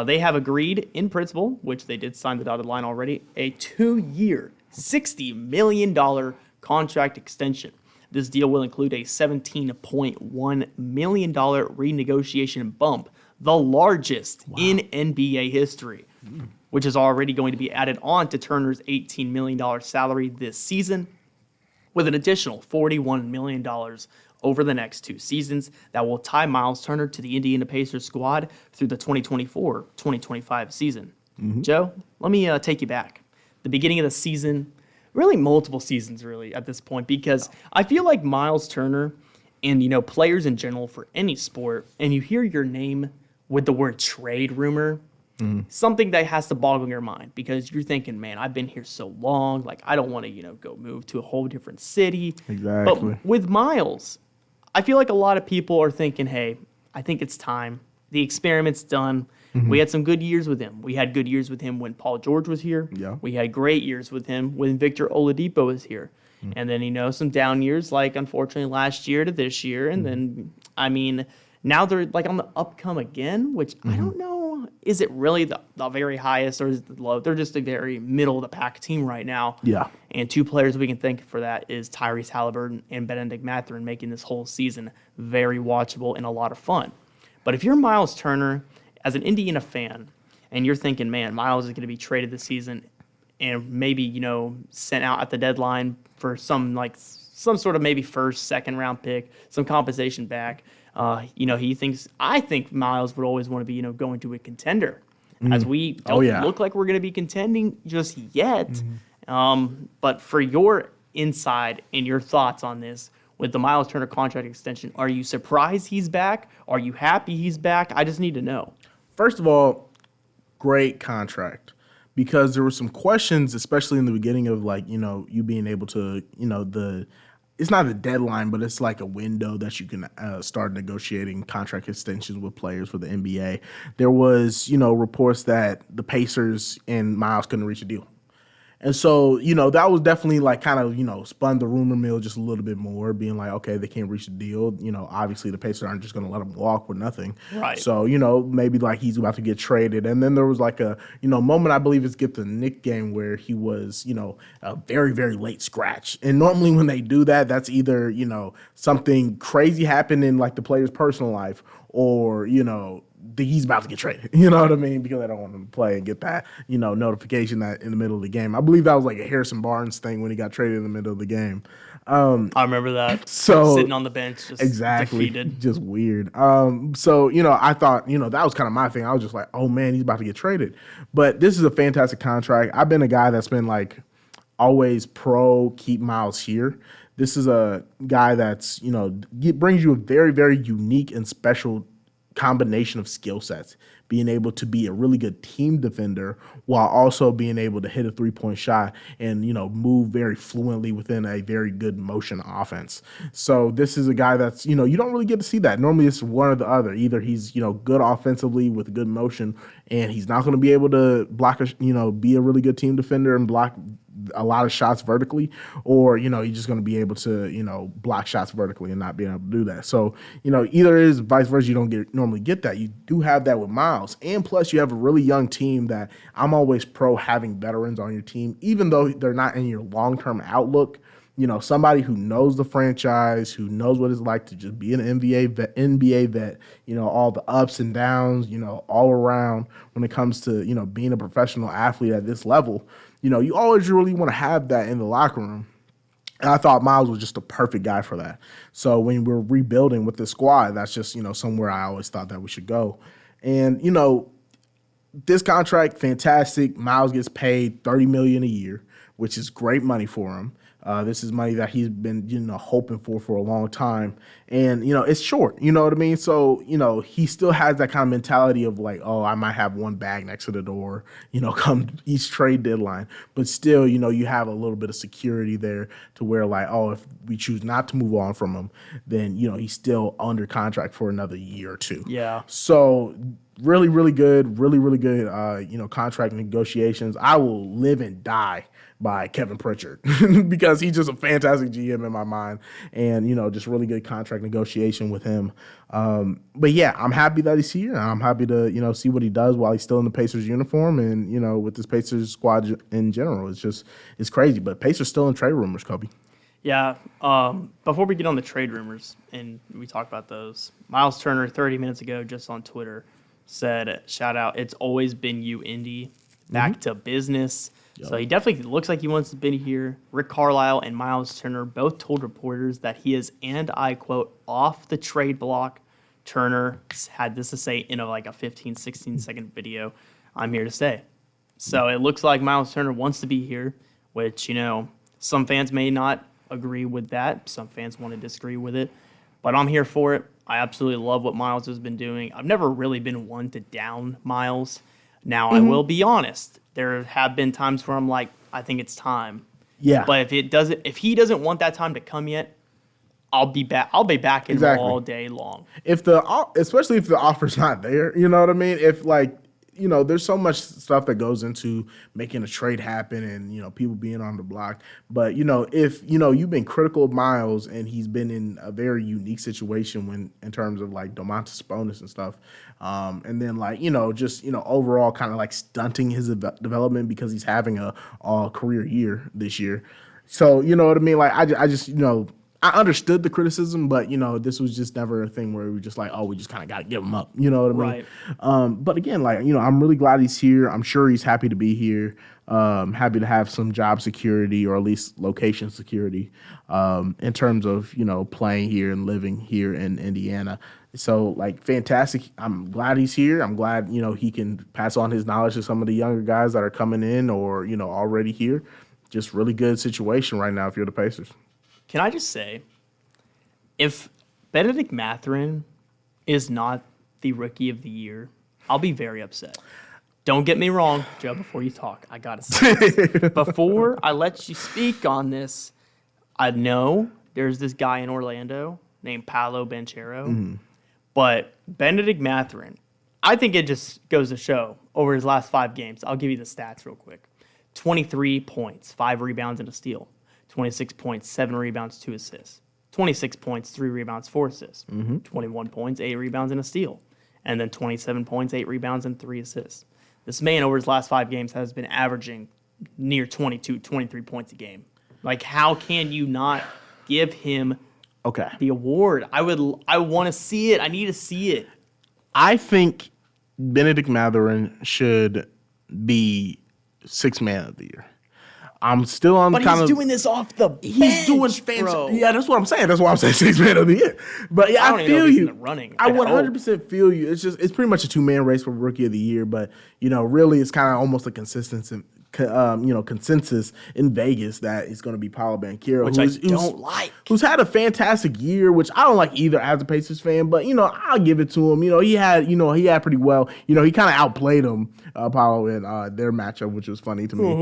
They have agreed in principle, which they did sign the dotted line already, a 2-year, $60 million contract extension. This deal will include a $17.1 million renegotiation bump, the largest in NBA history, which is already going to be added on to Turner's $18 million salary this season, with an additional $41 million over the next 2 seasons that will tie Myles Turner to the Indiana Pacers squad through the 2024-2025 season. Joe, let me take you back. The beginning of the season, really multiple seasons really at this point, because I feel like Myles Turner and, players in general for any sport, and you hear your name with the word trade rumor, something that has to boggle your mind because you're thinking, man, I've been here so long. Like, I don't want to, go move to a whole different city. Exactly. But with Myles, I feel like a lot of people are thinking, hey, I think it's time. The experiment's done. We had some good years with him. We had good years with him when Paul George was here. Yeah. We had great years with him when Victor Oladipo was here. And then, some down years, like, unfortunately, last year to this year. And then, now they're, like, on the upcome again, which I don't know. Is it really the very highest or is it the low? They're just a very middle-of-the-pack team right now. Yeah. And 2 players we can thank for that is Tyrese Halliburton and Benedict Mathurin, making this whole season very watchable and a lot of fun. But if you're Myles Turner as an Indiana fan, and you're thinking, man, Myles is going to be traded this season and maybe, sent out at the deadline for some sort of maybe first, second round pick, some compensation back. I think Myles would always want to be, going to a contender, as we don't look like we're going to be contending just yet. But for your insight and your thoughts on this, with the Myles Turner contract extension, are you surprised he's back? Are you happy he's back? I just need to know. First of all, great contract, because there were some questions, especially in the beginning of you being able to, it's not a deadline, but it's like a window that you can start negotiating contract extensions with players for the NBA. There was, reports that the Pacers and Myles couldn't reach a deal. And so, that was definitely spun the rumor mill just a little bit more, being like, okay, they can't reach a deal. Obviously the Pacers aren't just going to let him walk with nothing. Right. So, maybe he's about to get traded. And then there was a moment, I believe it's the Knicks game, where he was, a very, very late scratch. And normally when they do that, that's either, something crazy happened in the player's personal life, or, he's about to get traded. You know what I mean? Because I don't want him to play and get that, notification that in the middle of the game. I believe that was a Harrison Barnes thing when he got traded in the middle of the game. I remember that. So sitting on the bench, just defeated. Just weird. So, I thought, that was kind of my thing. I was just like, oh man, he's about to get traded. But this is a fantastic contract. I've been a guy that's been always pro keep Myles here. This is a guy that's, brings you a very, very unique and special combination of skill sets, being able to be a really good team defender while also being able to hit a three-point shot and, move very fluently within a very good motion offense. So this is a guy that's, you don't really get to see that. Normally it's one or the other. Either he's, good offensively with good motion, and he's not going to be able to block, be a really good team defender and block a lot of shots vertically, or, he's just going to be able to, block shots vertically and not being able to do that. So, either is vice versa. You don't normally get that. You do have that with Myles. And plus you have a really young team that I'm always pro having veterans on your team, even though they're not in your long-term outlook. Somebody who knows the franchise, who knows what it's like to just be an NBA vet, all the ups and downs, all around when it comes to, being a professional athlete at this level. You always really want to have that in the locker room. And I thought Myles was just a perfect guy for that. So when we're rebuilding with this squad, that's just, somewhere I always thought that we should go. And, this contract, fantastic. Myles gets paid $30 million a year, which is great money for him. This is money that he's been, hoping for a long time. And, it's short, you know what I mean? So, he still has that kind of mentality of I might have one bag next to the door, come each trade deadline. But still, you have a little bit of security there to where if we choose not to move on from him, then, he's still under contract for another year or two. Yeah. So really, really good, contract negotiations. I will live and die by Kevin Pritchard because he's just a fantastic GM in my mind, and just really good contract negotiation with him. But yeah, I'm happy that he's here. I'm happy to see what he does while he's still in the Pacers uniform, and with this Pacers squad in general. It's crazy, but Pacers still in trade rumors, Coby. Yeah. Before we get on the trade rumors and we talk about those, Myles Turner 30 minutes ago just on Twitter said, shout out, "It's always been you, Indy. Back to business." Yep. So he definitely looks like he wants to be here. Rick Carlisle and Myles Turner both told reporters that he is, and I quote, "off the trade block." Turner had this to say in a 15, 16-second video, "I'm here to stay." So it looks like Myles Turner wants to be here, which, some fans may not agree with that. Some fans want to disagree with it. But I'm here for it. I absolutely love what Myles has been doing. I've never really been one to down Myles. Now, I will be honest. There have been times where I'm like, I think it's time. Yeah. But if he doesn't want that time to come yet, I'll be back. I'll be back in all day long. Especially if the offer's not there, you know what I mean? If there's so much stuff that goes into making a trade happen and, people being on the block. But, if, you've been critical of Myles and he's been in a very unique situation in terms of Domantas Sabonis and stuff. And then overall kind of stunting his development because he's having a all career year this year. So, you know what I mean? I just, I understood the criticism, but, this was just never a thing where we were just like, oh, we just kind of got to give him up. You know what I mean? Right. But again, I'm really glad he's here. I'm sure he's happy to be here. Happy to have some job security or at least location security in terms of, playing here and living here in Indiana. So, fantastic. I'm glad he's here. I'm glad, he can pass on his knowledge to some of the younger guys that are coming in or, already here. Just really good situation right now if you're the Pacers. Can I just say, if Benedict Mathurin is not the Rookie of the Year, I'll be very upset. Don't get me wrong, Joe, before you talk, I got to say this. Before I let you speak on this, I know there's this guy in Orlando named Paolo Banchero, but Benedict Mathurin, I think it just goes to show over his last 5 games. I'll give you the stats real quick. 23 points, 5 rebounds, and a steal. 26 points, 7 rebounds, 2 assists. 26 points, 3 rebounds, 4 assists. 21 points, 8 rebounds, and a steal. And then 27 points, 8 rebounds, and 3 assists. This man over his last 5 games has been averaging near 22, 23 points a game. How can you not give him the award? I want to see it. I need to see it. I think Benedict Mathurin should be 6th man of the year. I'm still on but kind of. But he's doing this off the bench, he's doing fancy. bro. Yeah, that's what I'm saying. That's why I'm saying 6th man of the year. But yeah, I feel you. Running. I 100% feel you. It's pretty much a 2-man race for Rookie of the Year. But really, it's kind of almost a consensus in Vegas that it's going to be Paolo Banchero, which I don't like. Who's had a fantastic year, which I don't like either as a Pacers fan. But I'll give it to him. He had pretty well. He kind of outplayed him, Paolo, in their matchup, which was funny to me.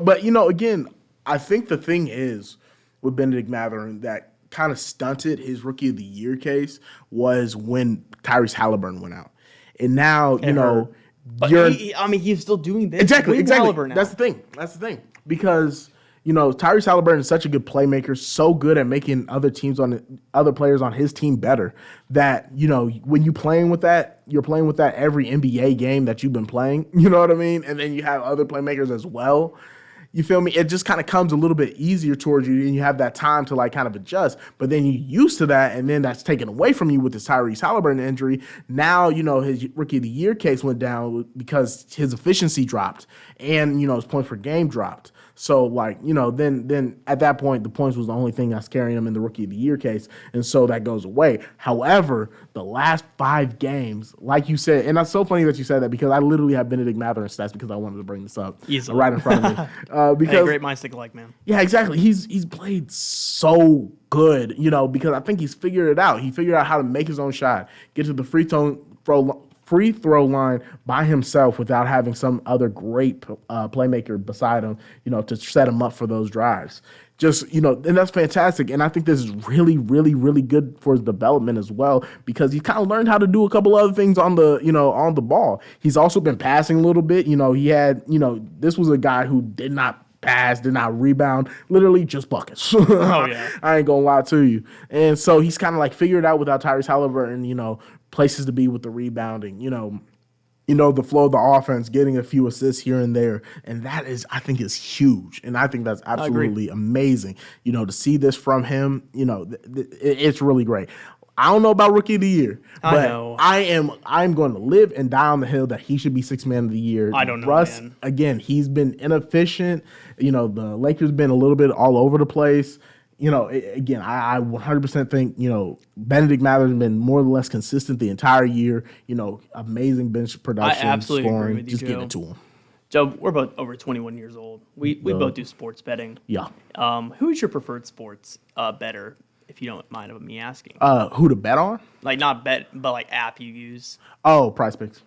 But again, I think the thing is with Benedict Mathurin that kind of stunted his Rookie of the Year case was when Tyrese Halliburton went out, and now But he's still doing this. Exactly. That's the thing. Because, Tyrese Halliburton is such a good playmaker, so good at making other players on his team better that, when you're playing with that every NBA game that you've been playing, you know what I mean? And then you have other playmakers as well. You feel me? It just kind of comes a little bit easier towards you, and you have that time to kind of adjust. But then you're used to that, and then that's taken away from you with this Tyrese Halliburton injury. Now, his Rookie of the Year case went down because his efficiency dropped, and his points per game dropped. So then at that point, the points was the only thing that's carrying him in the Rookie of the Year case, and so that goes away. However, the last 5 games, like you said, and that's so funny that you said that because I literally have Benedict Mathurin stats because I wanted to bring this up right in front of me. Because great minds think alike, man. Yeah, exactly. He's played so good, because I think he's figured it out. He figured out how to make his own shot, get to the free throw line by himself without having some other great playmaker beside him, to set him up for those drives. And that's fantastic. And I think this is really, really, really good for his development as well because he's kind of learned how to do a couple other things on the ball. He's also been passing a little bit. He had, this was a guy who did not pass, did not rebound, literally just buckets. Oh, yeah. I ain't gonna lie to you. And so he's kind of figured out without Tyrese Halliburton, places to be with the rebounding, the flow of the offense, getting a few assists here and there. And that is, I think, is huge. And I think that's absolutely amazing, to see this from him, it's really great. I don't know about Rookie of the Year, but I'm going to live and die on the hill that he should be 6th man of the year. I don't know, Russ, man. Again, he's been inefficient. The Lakers been a little bit all over the place. Again, I 100% think, Benedict Mathurin has been more or less consistent the entire year. Amazing bench production, I absolutely scoring, agree with you, just Joe. getting it to him. Joe, we're both over 21 years old. We both do sports betting. Yeah. Who is your preferred sports better, if you don't mind me asking? Who to bet on? Not bet, but app you use. Oh, Prize Picks.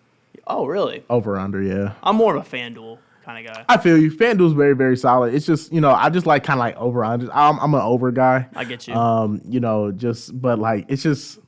Oh, really? Over under, yeah. I'm more of a FanDuel kind of guy. I feel you. FanDuel's very, very solid. It's just, I just kind of over under. I'm an over guy. I get you. It's just,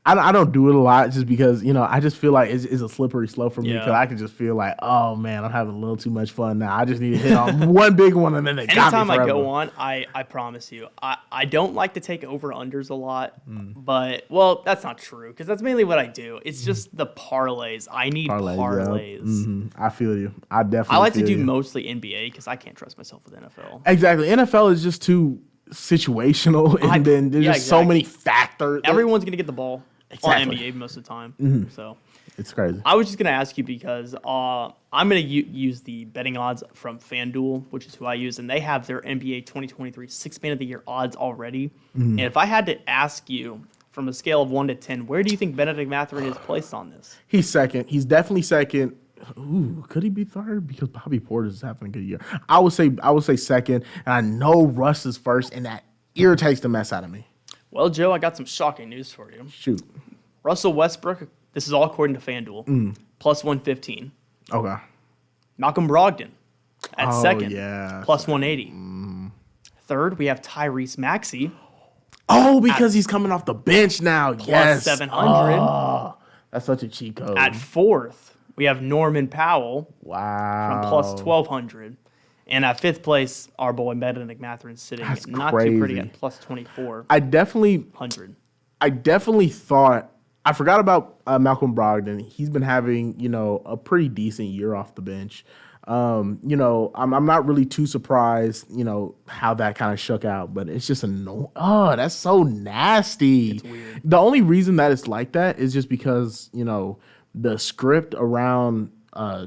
I don't do it a lot just because, I just feel like it's a slippery slope for me because I can just feel like, oh, man, I'm having a little too much fun now. I just need to hit on one big one and then they got me Anytime forever. I go on, I promise you, I don't like to take over-unders a lot, but, well, that's not true because that's mainly what I do. It's just the parlays. I need parlays. Yeah. I feel you. I definitely I like to feel do you. mostly NBA because I can't trust myself with NFL. Exactly. NFL is just too situational, and then there's just so many factors. Everyone's going to get the ball on NBA most of the time. So it's crazy. I was just going to ask you because I'm going to use the betting odds from FanDuel, which is who I use, and they have their NBA 2023 Sixth Man of the Year odds already. And if I had to ask you from a scale of 1 to 10, where do you think Benedict Mathurin is placed on this? He's second. He's definitely second. Ooh, could he be third? Because Bobby Portis is having a good year. I would say second, and I know Russ is first, and that irritates the mess out of me. Well, Joe, I got some shocking news for you. Shoot. Russell Westbrook, this is all according to FanDuel, plus 115. Okay. Malcolm Brogdon at second, plus 180. Third, we have Tyrese Maxey. Oh, because he's coming off the bench now. Plus 700. Oh, that's such a cheat code. At fourth, we have Norman Powell. Wow. From plus 1,200. And at fifth place, our boy Benedict Mathurin sitting That's not crazy. too pretty at plus 2,400. I definitely thought, I forgot about Malcolm Brogdon. He's been having, a pretty decent year off the bench. I'm not really too surprised, how that kind of shook out, but it's just annoying. Oh, that's so nasty. It's weird. The only reason that it's like that is just because, the script around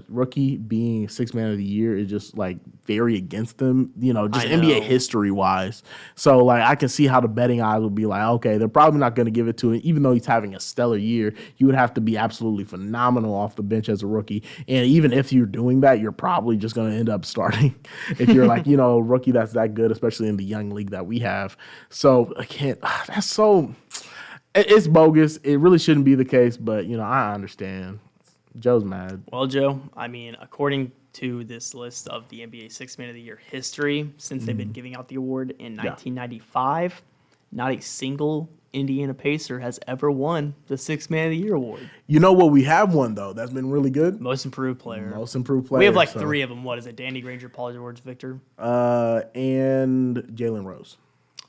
rookie being Sixth Man of the Year is just like very against them, just NBA history wise. So like I can see how the betting odds would be like, okay, they're probably not going to give it to him, even though he's having a stellar year. You would have to be absolutely phenomenal off the bench as a rookie, and even if you're doing that, you're probably just going to end up starting if you're like a rookie that's that good, especially in the young league that we have. So again, that's so. It's bogus. It really shouldn't be the case, but I understand. Joe's mad. Well, Joe, I mean, according to this list of the NBA Sixth Man of the Year history, since they've been giving out the award in 1995, not a single Indiana Pacer has ever won the Sixth Man of the Year award. You know what? We have one, though. That's been really good. Most improved player. Most improved player. We have like three of them. What is it? Danny Granger, Paul George, Victor? And Jalen Rose.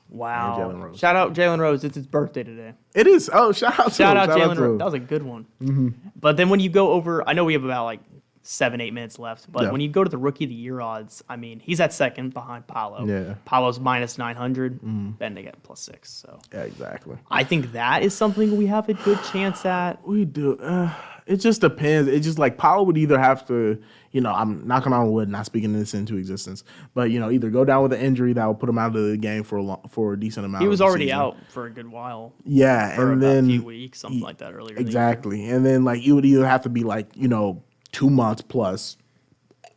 Wow. Jalen Rose. Shout out Jalen Rose. It's his birthday today. It is. Oh, shout out Jalen Rose. That was a good one. Mm-hmm. But then when you go over, I know we have about like 7-8 minutes left, but when you go to the Rookie of the Year odds, I mean, he's at second behind Paolo. Yeah. Paolo's minus 900, Benedict at plus 6. So yeah, exactly. I think that is something we have a good chance at. We do. It just depends. It's just like Paolo would either have to, I'm knocking on wood, not speaking this into existence, but either go down with an injury that will put him out of the game for a decent amount. He was of the already season. out for a good while. Yeah, for and about then a few weeks, something like that earlier. Exactly, and then like you would either have to be like 2 months plus,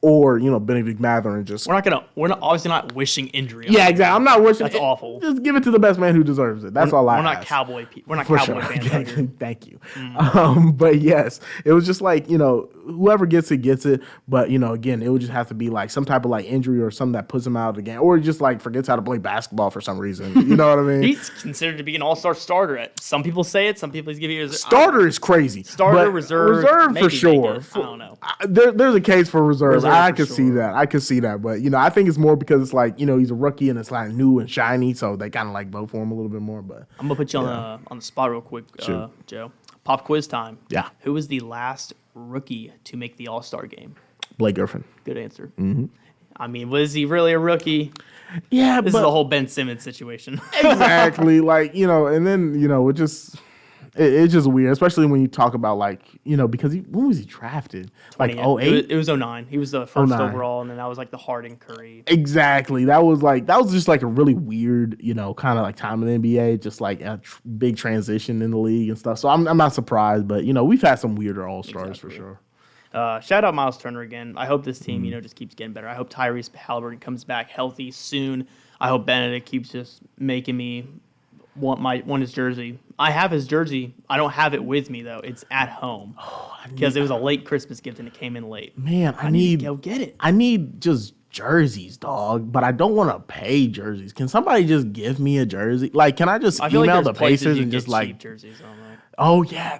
or Benedict Mathurin just. We're not obviously not wishing injury. Yeah, exactly. I'm not wishing. That's awful. Just give it to the best man who deserves it. That's all I. We're not cowboy. We're not For cowboy sure. fans out here. Thank you. But yes, it was just like whoever gets it. But again, it would just have to be like some type of like injury or something that puts him out of the game, or just like forgets how to play basketball for some reason. You know what I mean? He's considered to be an all-star starter. Some people say it. Some people he's giving you starter is crazy. Starter, reserve for sure. I don't know. There's a case for reserve. I can see sure. that. I can see that. But I think it's more because it's like he's a rookie and it's like new and shiny, so they kind of like vote for him a little bit more. But I'm gonna put you on the spot real quick, Joe. Pop quiz time. Yeah. Who was the last rookie to make the All-Star game? Blake Griffin. Good answer. Mm-hmm. I mean, was he really a rookie? Yeah, this is the whole Ben Simmons situation. Exactly. Like and then it just. It's just weird, especially when you talk about like because when was he drafted? Like 08? It was 09. He was the first overall, and then that was like the Harden Curry. Exactly. That was just like a really weird kind of like time in the NBA, just like a big transition in the league and stuff. So I'm not surprised, but we've had some weirder All Stars for sure. Shout out Myles Turner again. I hope this team just keeps getting better. I hope Tyrese Halliburton comes back healthy soon. I hope Benedict keeps just making me want his jersey. I have his jersey. I don't have it with me though. It's at home because it was a late Christmas gift and it came in late. Man, I need to go get it. I need just jerseys, dog. But I don't want to pay jerseys. Can somebody just give me a jersey? Like, can I just email the Pacers and just like cheap jerseys online? Oh yeah,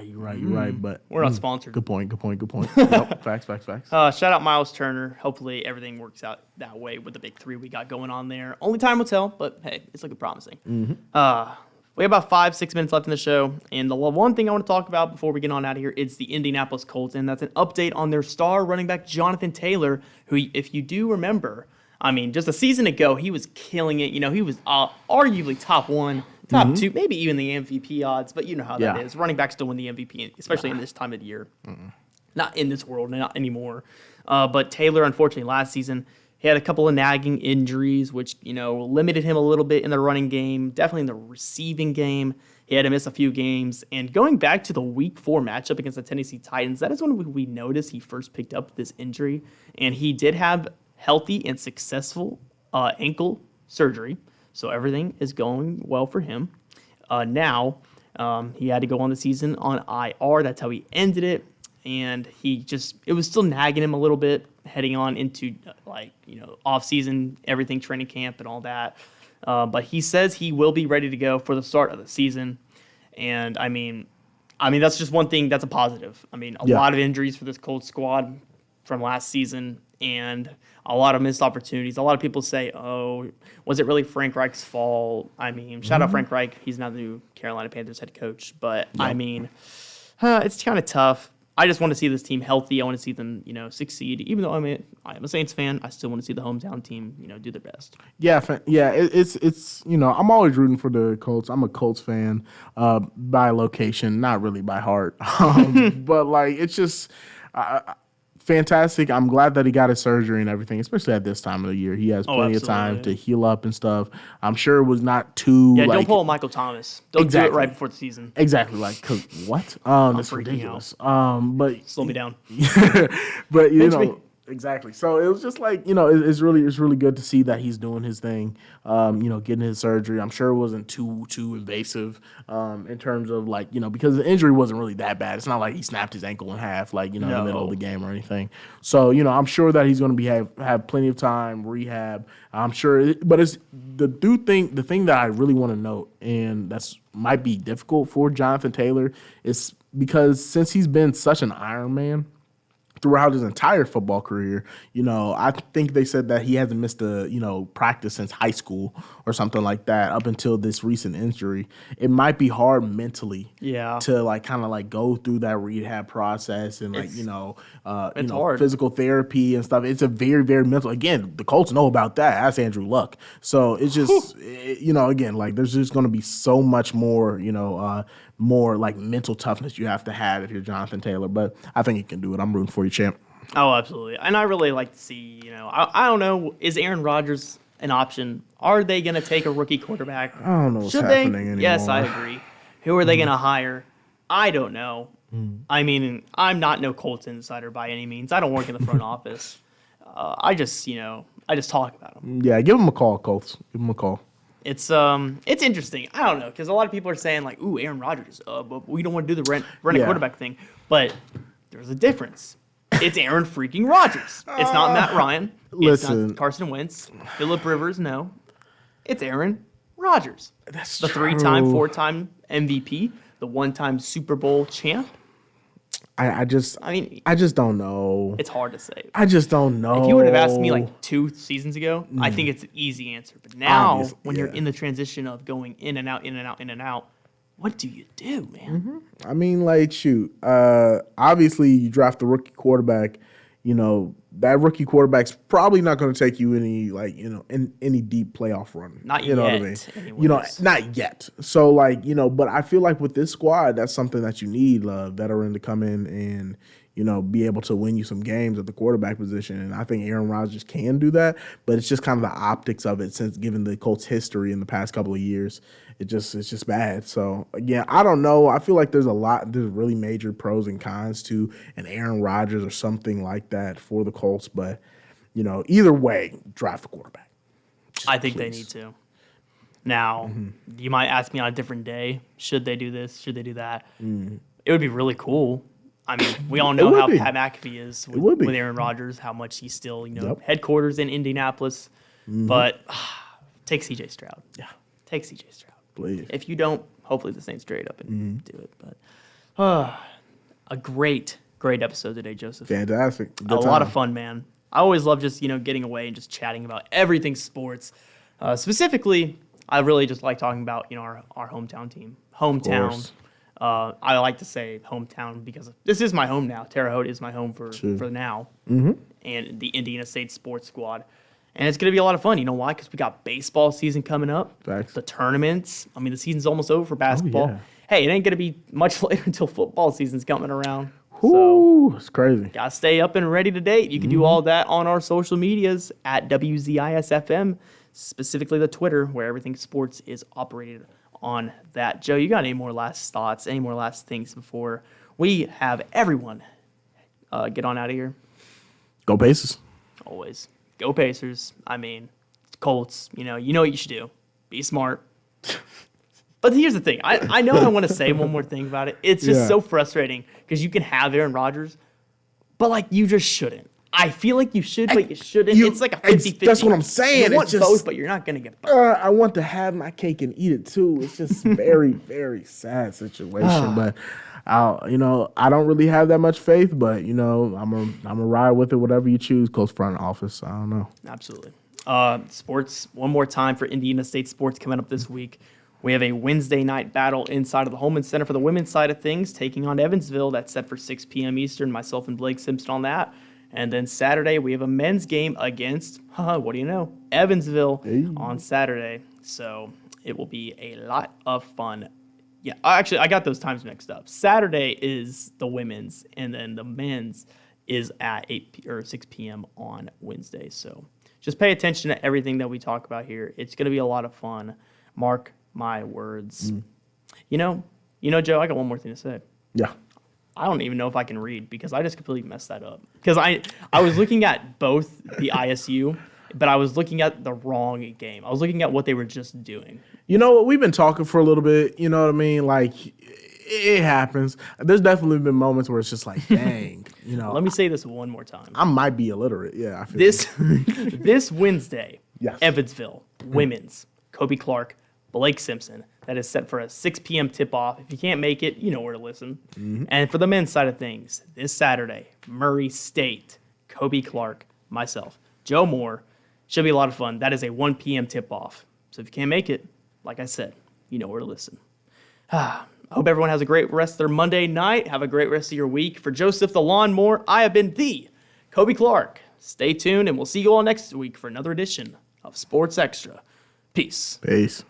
you're right. But we're not sponsored. Good point. Yep, facts. Shout out Myles Turner. Hopefully everything works out that way with the big three we got going on there. Only time will tell, but hey, it's looking promising. Mm-hmm. We have about 5-6 minutes left in the show, and the one thing I want to talk about before we get on out of here is the Indianapolis Colts, and that's an update on their star running back Jonathan Taylor, who, if you do remember, I mean, just a season ago, he was killing it. You know, he was arguably top 1, top 2, maybe even the MVP odds. But you know how that is. Running backs still win the MVP, especially in this time of the year. Not in this world, not anymore. But Taylor, unfortunately, last season, he had a couple of nagging injuries, which, you know, limited him a little bit in the running game, definitely in the receiving game. He had to miss a few games. And going back to the Week 4 matchup against the Tennessee Titans, that is when we noticed he first picked up this injury. And he did have healthy and successful ankle surgery. So everything is going well for him. Now, he had to go on the season on IR. That's how he ended it. And it was still nagging him a little bit heading on into off season, everything, training camp and all that. But he says he will be ready to go for the start of the season. And I mean, that's just one thing that's a positive. I mean, a lot of injuries for this Colts squad from last season and a lot of missed opportunities. A lot of people say, oh, was it really Frank Reich's fault? I mean, shout out Frank Reich. He's now the new Carolina Panthers head coach. But I mean, it's kind of tough. I just want to see this team healthy. I want to see them, succeed. Even though I'm a Saints fan, I still want to see the hometown team, do their best. Yeah, it's I'm always rooting for the Colts. I'm a Colts fan by location, not really by heart. But it's just fantastic. I'm glad that he got his surgery and everything, especially at this time of the year. He has plenty of time to heal up and stuff. I'm sure it was not too. Yeah, don't pull Michael Thomas. Don't do it right before the season. Exactly. Cause what? That's ridiculous. But slow me down. But exactly. So it was just it's really good to see that he's doing his thing. Getting his surgery. I'm sure it wasn't too invasive in terms of because the injury wasn't really that bad. It's not like he snapped his ankle in half in the middle of the game or anything. So I'm sure that he's going to have plenty of time rehab. I'm sure, but it's the thing that I really want to note, and that's might be difficult for Jonathan Taylor, is because since he's been such an Iron Man throughout his entire football career, I think they said that he hasn't missed a, practice since high school or something like that up until this recent injury. It might be hard mentally to go through that rehab process and hard. Physical therapy and stuff. It's a very, very mental. Again, the Colts know about that. That's Andrew Luck. So it's just, there's just going to be so much more, more mental toughness you have to have if you're Jonathan Taylor. But I think he can do it. I'm rooting for you, champ. Oh, absolutely. And I really like to see, I don't know, is Aaron Rodgers an option? Are they going to take a rookie quarterback? I don't know what's happening anymore. Yes, I agree. Who are they going to hire? I don't know. I mean, I'm not no Colts insider by any means. I don't work in the front office. I just talk about them. Yeah, give them a call, Colts. Give them a call. It's interesting. I don't know, because a lot of people are saying ooh, Aaron Rodgers, but we don't want to do the rent a quarterback thing. But there's a difference. It's Aaron freaking Rodgers. It's not Matt Ryan. Listen. It's not Carson Wentz. Phillip Rivers, no. It's Aaron Rodgers. That's the true. 3-time, 4-time MVP, the 1-time Super Bowl champ. I just don't know. It's hard to say. I just don't know. If you would have asked me 2 seasons ago, I think it's an easy answer. But now, when you're in the transition of going in and out, in and out, in and out, what do you do, man? I mean, shoot. Obviously, you draft a rookie quarterback. That rookie quarterback's probably not going to take you any in any deep playoff run. Not yet. What I mean? Anyways. Not yet. So but I feel like with this squad, that's something that you need a veteran to come in and be able to win you some games at the quarterback position. And I think Aaron Rodgers can do that, but it's just kind of the optics of it since given the Colts history in the past couple of years. It's just bad. So again, I don't know. I feel like there's really major pros and cons to an Aaron Rodgers or something like that for the Colts. But either way, draft a quarterback. I think they need to. Now, you might ask me on a different day, should they do this? Should they do that? It would be really cool. I mean, we all know how Pat McAfee is with Aaron Rodgers, how much he's still, headquarters in Indianapolis. But take C.J. Stroud. Yeah. Take C.J. Stroud. Please. If you don't, hopefully the Saints trade up and do it. But a great episode today, Joseph. Fantastic. A lot of fun, man. I always love just, getting away and just chatting about everything sports. Specifically, I really just like talking about, our hometown team. Hometown. I like to say hometown because this is my home now. Terre Haute is my home for now. And the Indiana State Sports Squad. And it's going to be a lot of fun. You know why? Because we got baseball season coming up. Facts. The tournaments. I mean, the season's almost over for basketball. yeah. Hey, it ain't going to be much later until football season's coming around. Ooh, it's crazy. Got to stay up and ready to date. You can do all that on our social medias at WZIS-FM, specifically the Twitter, where everything sports is operated on that. Joe, you got any more last thoughts, any more last things before we have everyone get on out of here? Go Pacers. Always. Go Pacers. I mean, it's Colts. You know what you should do. Be smart. But here's the thing. I know I want to say one more thing about it. It's just so frustrating because you can have Aaron Rodgers, but, like, you just shouldn't. I feel like you should, but you shouldn't. It's like a 50-50. That's what I'm saying. You want It's just, both, but you're not going to get both. I want to have my cake and eat it too. It's just very, very sad situation. But I don't really have that much faith. But I'm a ride with it. Whatever you choose, close front office. I don't know. Absolutely. Sports. One more time for Indiana State sports coming up this week. We have a Wednesday night battle inside of the Holman Center for the women's side of things, taking on Evansville. That's set for 6 p.m. Eastern. Myself and Blake Simpson on that. And then Saturday, we have a men's game against, what do you know, Evansville on Saturday. So it will be a lot of fun. Yeah, actually, I got those times mixed up. Saturday is the women's, and then the men's is at 6 p.m. on Wednesday. So just pay attention to everything that we talk about here. It's going to be a lot of fun. Mark my words. You know, Joe, I got one more thing to say. Yeah. I don't even know if I can read because I just completely messed that up. Because I was looking at both the ISU, but I was looking at the wrong game. I was looking at what they were just doing. You know what? We've been talking for a little bit. You know what I mean? Like, it happens. There's definitely been moments where it's just like, dang. Let me say this one more time. I might be illiterate. Yeah. I feel This Wednesday, Yes. Evansville, women's, Coby Clark, Blake Simpson. That is set for a 6 p.m. tip-off. If you can't make it, you know where to listen. And for the men's side of things, this Saturday, Murray State, Coby Clark, myself, Joe Moore. Should be a lot of fun. That is a 1 p.m. tip-off. So if you can't make it, like I said, you know where to listen. I hope everyone has a great rest of their Monday night. Have a great rest of your week. For Joseph the Lawnmower, I have been the Coby Clark. Stay tuned, and we'll see you all next week for another edition of Sports Extra. Peace. Peace.